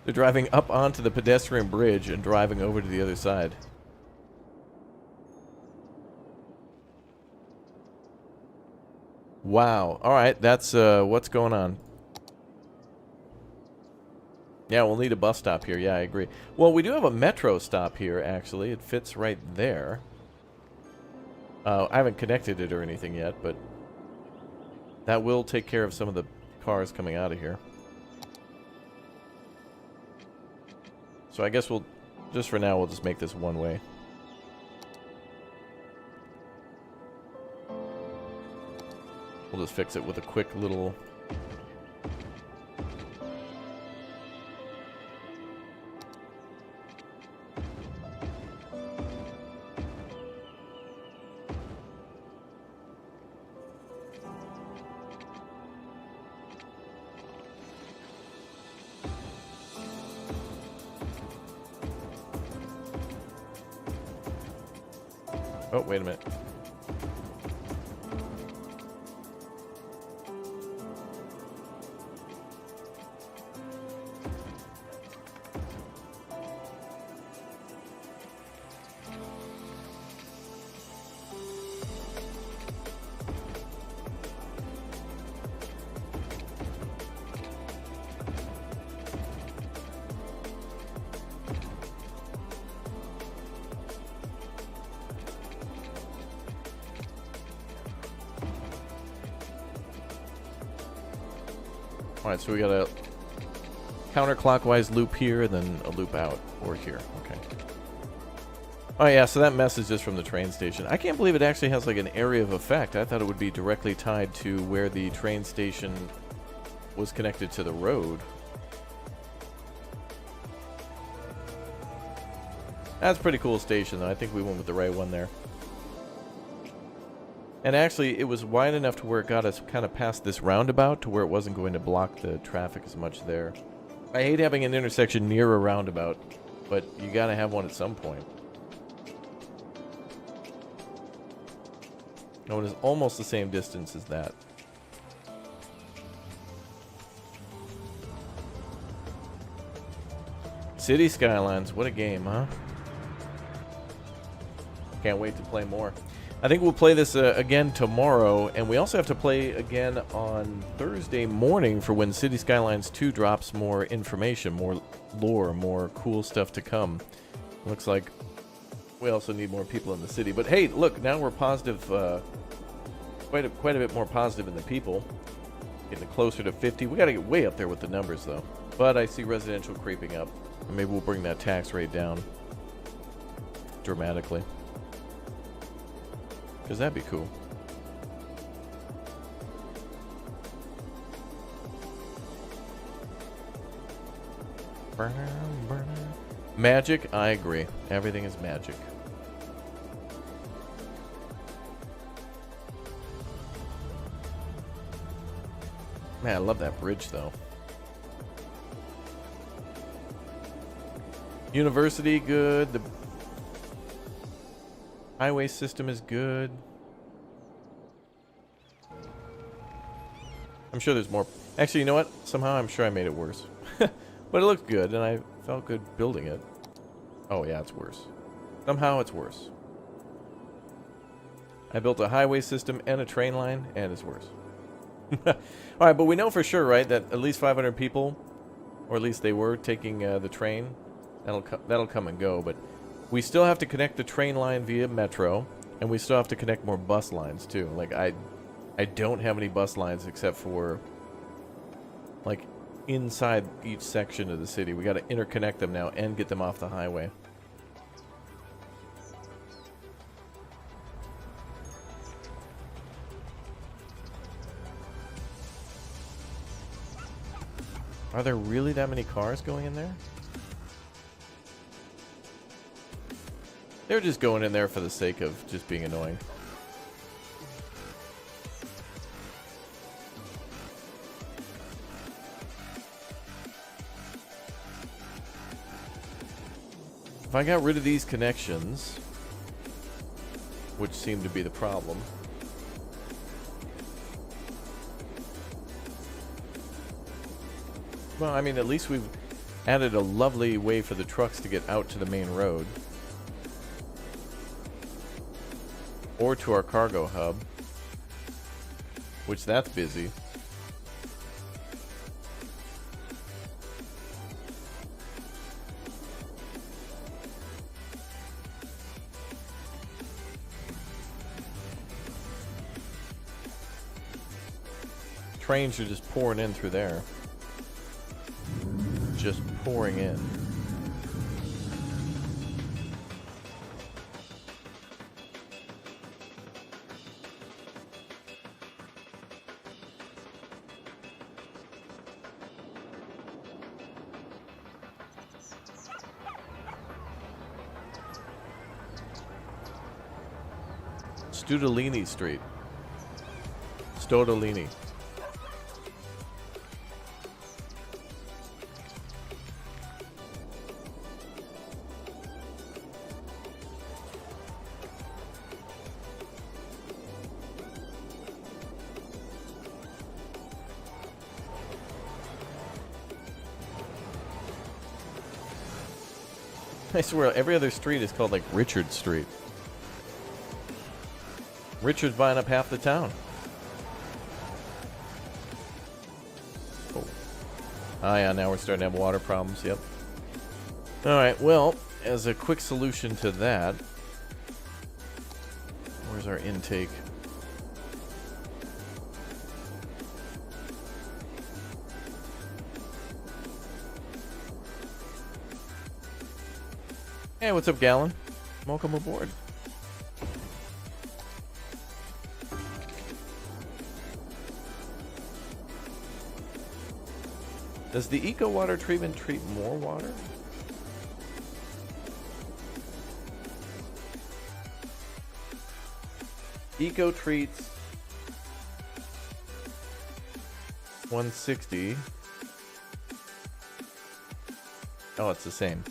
They're driving up onto the pedestrian bridge and driving over to the other side. Wow. Alright, that's what's going on. Yeah, we'll need a bus stop here. Yeah, I agree. Well, we do have a metro stop here, actually. It fits right there. I haven't connected it or anything yet, but that will take care of some of the cars coming out of here. So I guess we'll, just for now, we'll just make this one way. We'll just fix it with a quick little... Oh, wait a minute. Alright, so we got a counterclockwise loop here, and then a loop out, or here. Okay. Oh yeah, so that message is from the train station. I can't believe it actually has like an area of effect. I thought it would be directly tied to where the train station was connected to the road. That's a pretty cool station, though. I think we went with the right one there. And actually, it was wide enough to where it got us kind of past this roundabout to where it wasn't going to block the traffic as much there. I hate having an intersection near a roundabout, but you gotta have one at some point. Oh, it is almost the same distance as that. City Skylines, what a game, huh? Can't wait to play more. I think we'll play this again tomorrow, and we also have to play again on Thursday morning for when City Skylines 2 drops more information, more lore, more cool stuff to come. Looks like we also need more people in the city. But hey, look, now we're positive, quite a bit more positive in the people. Getting closer to 50. We got to get way up there with the numbers, though. But I see residential creeping up. And maybe we'll bring that tax rate down dramatically. Because that'd be cool. Magic, I agree. Everything is magic. Man, I love that bridge, though. University, good. The highway system is good. I'm sure there's more. Actually, you know what? Somehow I'm sure I made it worse. But it looked good, and I felt good building it. Oh, yeah, it's worse. Somehow it's worse. I built a highway system and a train line, and it's worse. Alright, but we know for sure, right, that at least 500 people, or at least they were, taking the train. That'll come and go, but we still have to connect the train line via metro, and we still have to connect more bus lines too. Like I don't have any bus lines except for like inside each section of the city. We got to interconnect them now and get them off the highway. Are there really that many cars going in there? They're just going in there for the sake of just being annoying. If I got rid of these connections, which seem to be the problem. Well, I mean, at least we've added a lovely way for the trucks to get out to the main road. Or to our cargo hub, which that's busy. Trains are just pouring in through there. Just pouring in. Studolini Street. Stodolini. I swear, every other street is called like Richard Street. Richard's buying up half the town. Oh. Ah, yeah, now we're starting to have water problems, yep. Alright, well, as a quick solution to that, where's our intake? Hey, what's up, Gallon? Welcome aboard. Does the eco water treatment treat more water? Eco Treats 160. Oh, it's the same.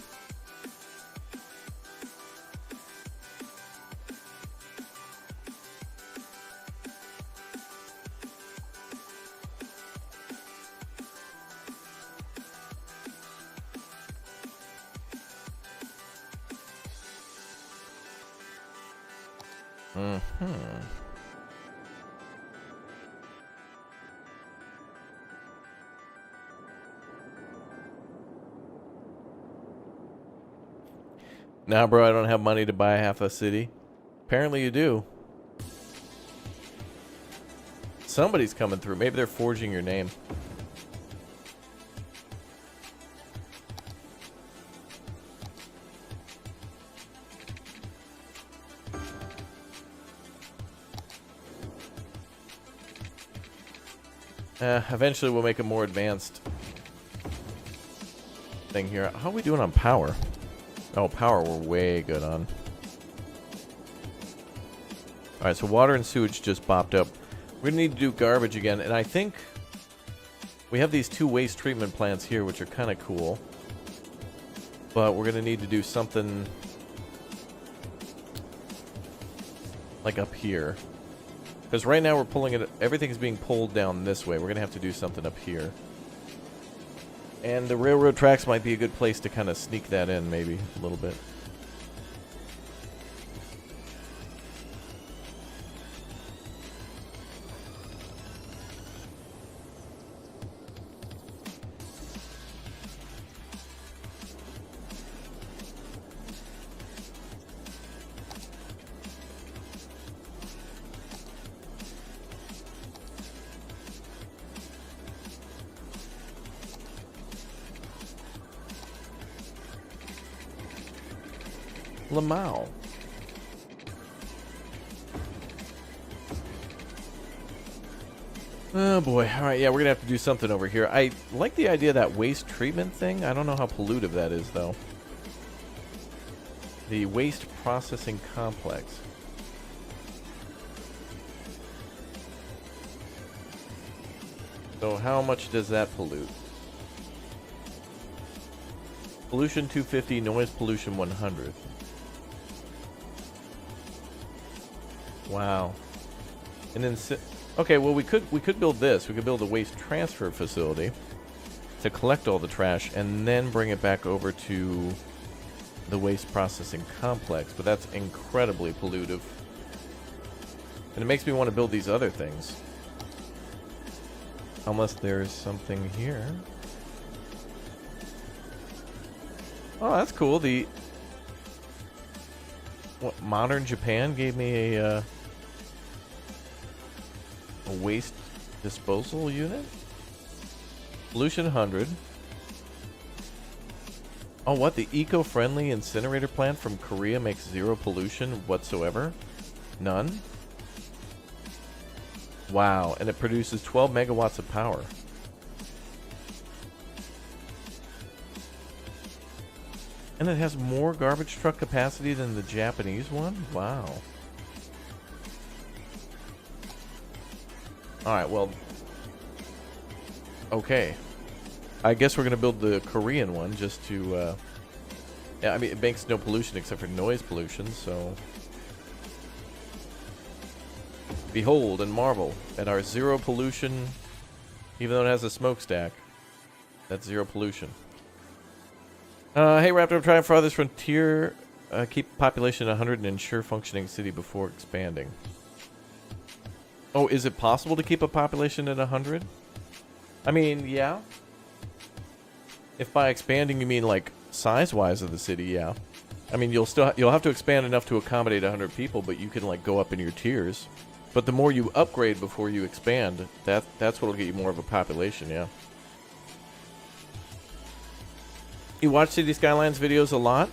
Nah, bro, I don't have money to buy half a city. Apparently you do. Somebody's coming through. Maybe they're forging your name. Eventually we'll make a more advanced thing here. How are we doing on power? Oh, power we're way good on. Alright, so water and sewage just popped up. We're going to need to do garbage again, and I think we have these 2 waste treatment plants here, which are kind of cool. But we're going to need to do something like up here. Because right now we're pulling it, everything's being pulled down this way. We're going to have to do something up here. And the railroad tracks might be a good place to kind of sneak that in, maybe, a little bit. Lamau. Oh boy. Alright, yeah, we're gonna have to do something over here. I like the idea of that waste treatment thing. I don't know how pollutive that is, though. The waste processing complex. So how much does that pollute? Pollution 250, noise pollution 100. Wow. And then, okay, well we could build this. We could build a waste transfer facility to collect all the trash and then bring it back over to the waste processing complex. But that's incredibly pollutive. And it makes me want to build these other things. Unless there's something here. Oh, that's cool. The Modern Japan gave me a waste disposal unit. Pollution 100. Oh, what? The eco-friendly incinerator plant from Korea makes 0 pollution whatsoever? None? Wow, and it produces 12 megawatts of power. And it has more garbage truck capacity than the Japanese one? Wow. Alright, well... okay. I guess we're going to build the Korean one just to... yeah, I mean, it makes no pollution except for noise pollution, so... behold and marvel at our 0 pollution, even though it has a smokestack. That's 0 pollution. Hey Raptor, I'm trying farthest frontier. Keep population at 100 and ensure functioning city before expanding. Oh, is it possible to keep a population at 100? I mean, yeah. If by expanding you mean like size-wise of the city, yeah. I mean, you'll have to expand enough to accommodate 100 people, but you can like go up in your tiers. But the more you upgrade before you expand, that's what'll get you more of a population, yeah. You watch City Skylines videos a lot?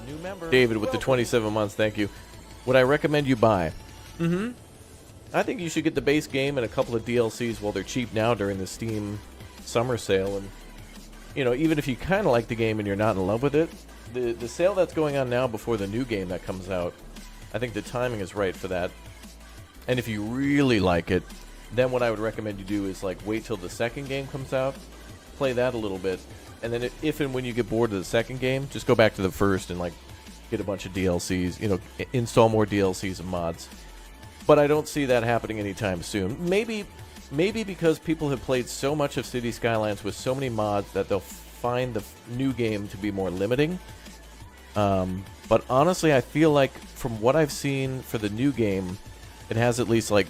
New member. David with the 27 months, thank you. Would I recommend you buy? Mm-hmm. I think you should get the base game and a couple of DLCs while they're cheap now during the Steam summer sale. And, you know, even if you kind of like the game and you're not in love with it, the sale that's going on now before the new game that comes out, I think the timing is right for that. And if you really like it, then what I would recommend you do is like wait till the second game comes out, play that a little bit, and then if and when you get bored of the second game, just go back to the first and like get a bunch of DLCs, you know, install more DLCs and mods. But I don't see that happening anytime soon. Maybe because people have played so much of City Skylines with so many mods that they'll find the new game to be more limiting. But honestly, I feel like from what I've seen for the new game, it has at least like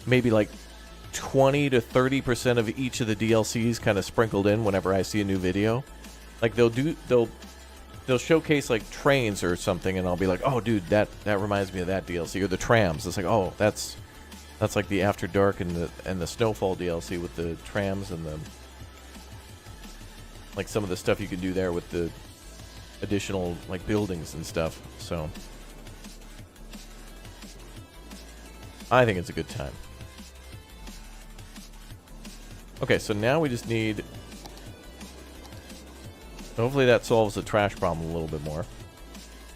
maybe like 20 to 30% of each of the DLCs kind of sprinkled in whenever I see a new video. Like they'll showcase like trains or something, and I'll be like, oh dude, that reminds me of that DLC. Or the trams. It's like, oh, that's like the After Dark and the Snowfall DLC with the trams and the like some of the stuff you can do there with the additional like buildings and stuff. So I think it's a good time. Okay, so now we just need... Hopefully that solves the trash problem a little bit more.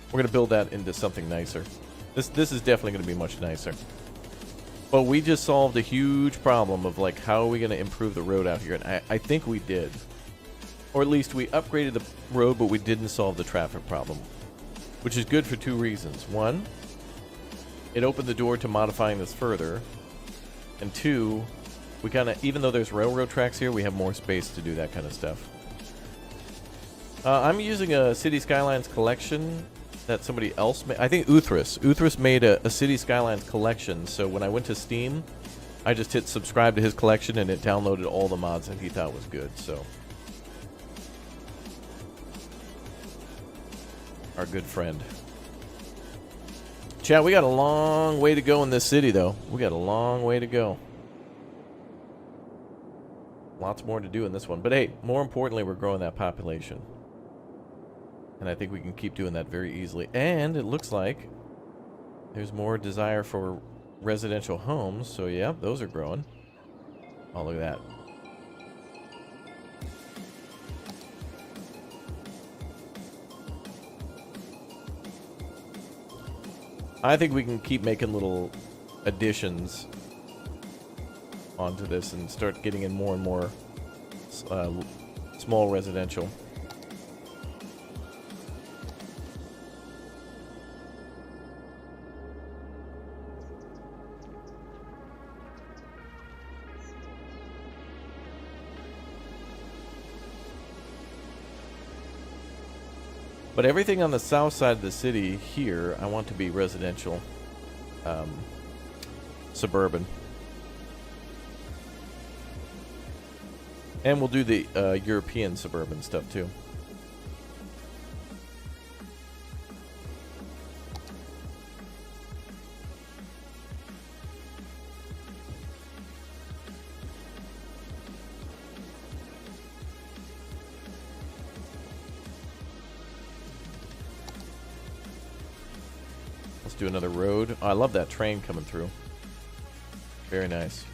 We're going to build that into something nicer. This is definitely going to be much nicer. But we just solved a huge problem of like how are we going to improve the road out here, and I think we did. Or at least we upgraded the road, but we didn't solve the traffic problem. Which is good for two reasons. One, it opened the door to modifying this further. And two, we kind of, even though there's railroad tracks here, we have more space to do that kind of stuff. I'm using a City Skylines collection that somebody else made. I think Uthris made a City Skylines collection, so when I went to Steam, I just hit subscribe to his collection and it downloaded all the mods that he thought was good, so. Our good friend. Chat, we got a long way to go in this city, though. We got a long way to go. Lots more to do in this one. But hey, more importantly, we're growing that population. And I think we can keep doing that very easily. And it looks like there's more desire for residential homes. So yeah, those are growing. Oh, look at that. I think we can keep making little additions onto this and start getting in more and more small residential. But everything on the south side of the city here, I want to be residential, suburban. And we'll do the European suburban stuff too. Do another road. Oh, I love that train coming through. Very nice.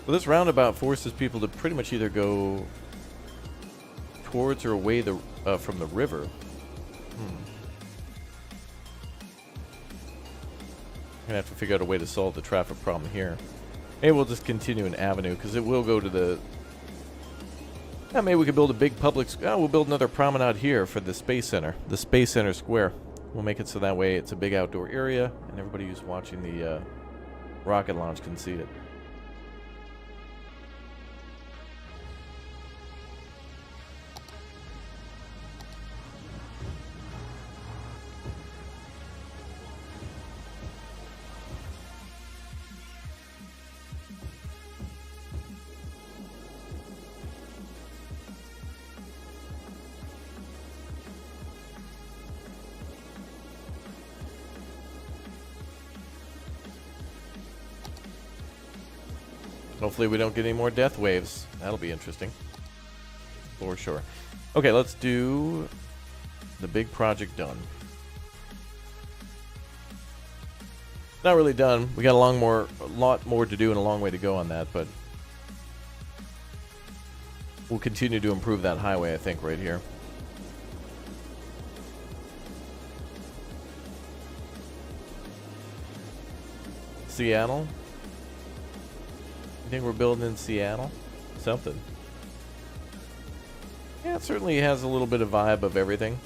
Well, this roundabout forces people to pretty much either go towards or away from the river. I'm gonna have to figure out a way to solve the traffic problem here. Maybe we'll just continue an avenue because it will go to the. Yeah, maybe we could build a big public. We'll build another promenade here for the Space Center, the Space Center Square. We'll make it so that way it's a big outdoor area, and everybody who's watching the rocket launch can see it. Hopefully we don't get any more death waves. That'll be interesting. For sure. Okay, let's do the big project done. Not really done. We got a lot more to do and a long way to go on that, but we'll continue to improve that highway, I think, right here. Seattle. You think we're building in Seattle? Something. Yeah, it certainly has a little bit of vibe of everything.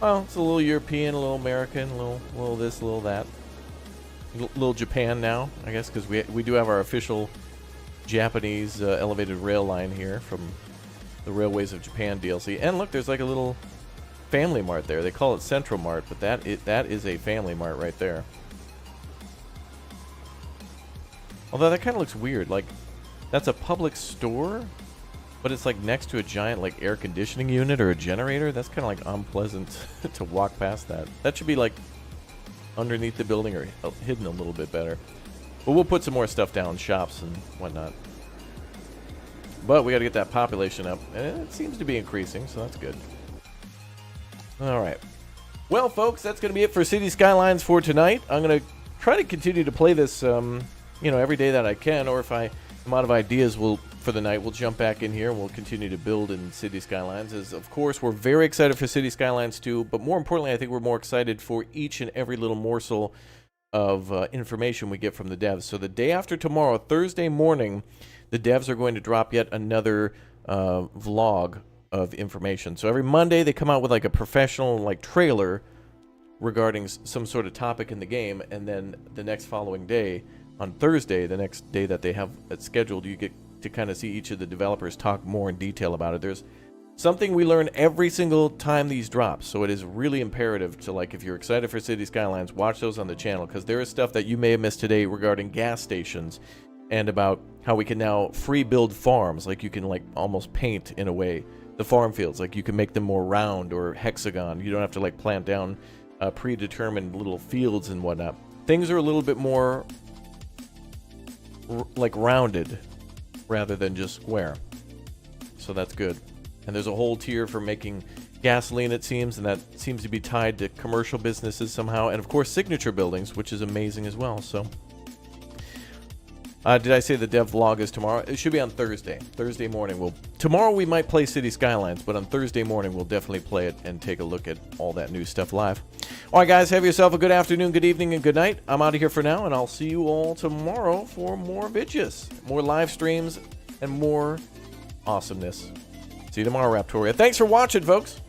Well, it's a little European, a little American, a little this, a little that. A little Japan now, I guess, because we do have our official Japanese elevated rail line here from the Railways of Japan DLC. And look, there's like a little Family Mart there. They call it Central Mart, but that is a Family Mart right there. Although that kind of looks weird, like that's a public store, but it's like next to a giant like air conditioning unit or a generator. That's kind of like unpleasant to walk past that. That should be like underneath the building or hidden a little bit better. But we'll put some more stuff down, shops and whatnot. But we got to get that population up, and it seems to be increasing, so that's good. All right. Well, folks, that's going to be it for City Skylines for tonight. I'm going to try to continue to play this every day that I can, or if I'm out of ideas for the night, we'll jump back in here and we'll continue to build in City Skylines. As of course, we're very excited for City Skylines 2, but more importantly, I think we're more excited for each and every little morsel of information we get from the devs. So the day after tomorrow, Thursday morning, the devs are going to drop yet another vlog of information. So every Monday, they come out with like a professional like trailer regarding some sort of topic in the game, and then the next following day, on Thursday, the next day that they have it scheduled, you get to kind of see each of the developers talk more in detail about it. There's something we learn every single time these drop, so it is really imperative to, like, if you're excited for City Skylines, watch those on the channel, because there is stuff that you may have missed today regarding gas stations and about how we can now free build farms. Like, you can like almost paint in a way the farm fields, like you can make them more round or hexagon. You don't have to like plant down predetermined little fields and whatnot. Things are a little bit more like rounded rather than just square, so that's good. And there's a whole tier for making gasoline, it seems, and that seems to be tied to commercial businesses somehow, and of course signature buildings, which is amazing as well. So did I say the dev vlog is tomorrow? It should be on Thursday morning. Tomorrow we might play City Skylines, but on Thursday morning we'll definitely play it and take a look at all that new stuff live. All right, guys, have yourself a good afternoon, good evening, and good night. I'm out of here for now, and I'll see you all tomorrow for more vidges, more live streams, and more awesomeness. See you tomorrow, Raptoria. Thanks for watching, folks.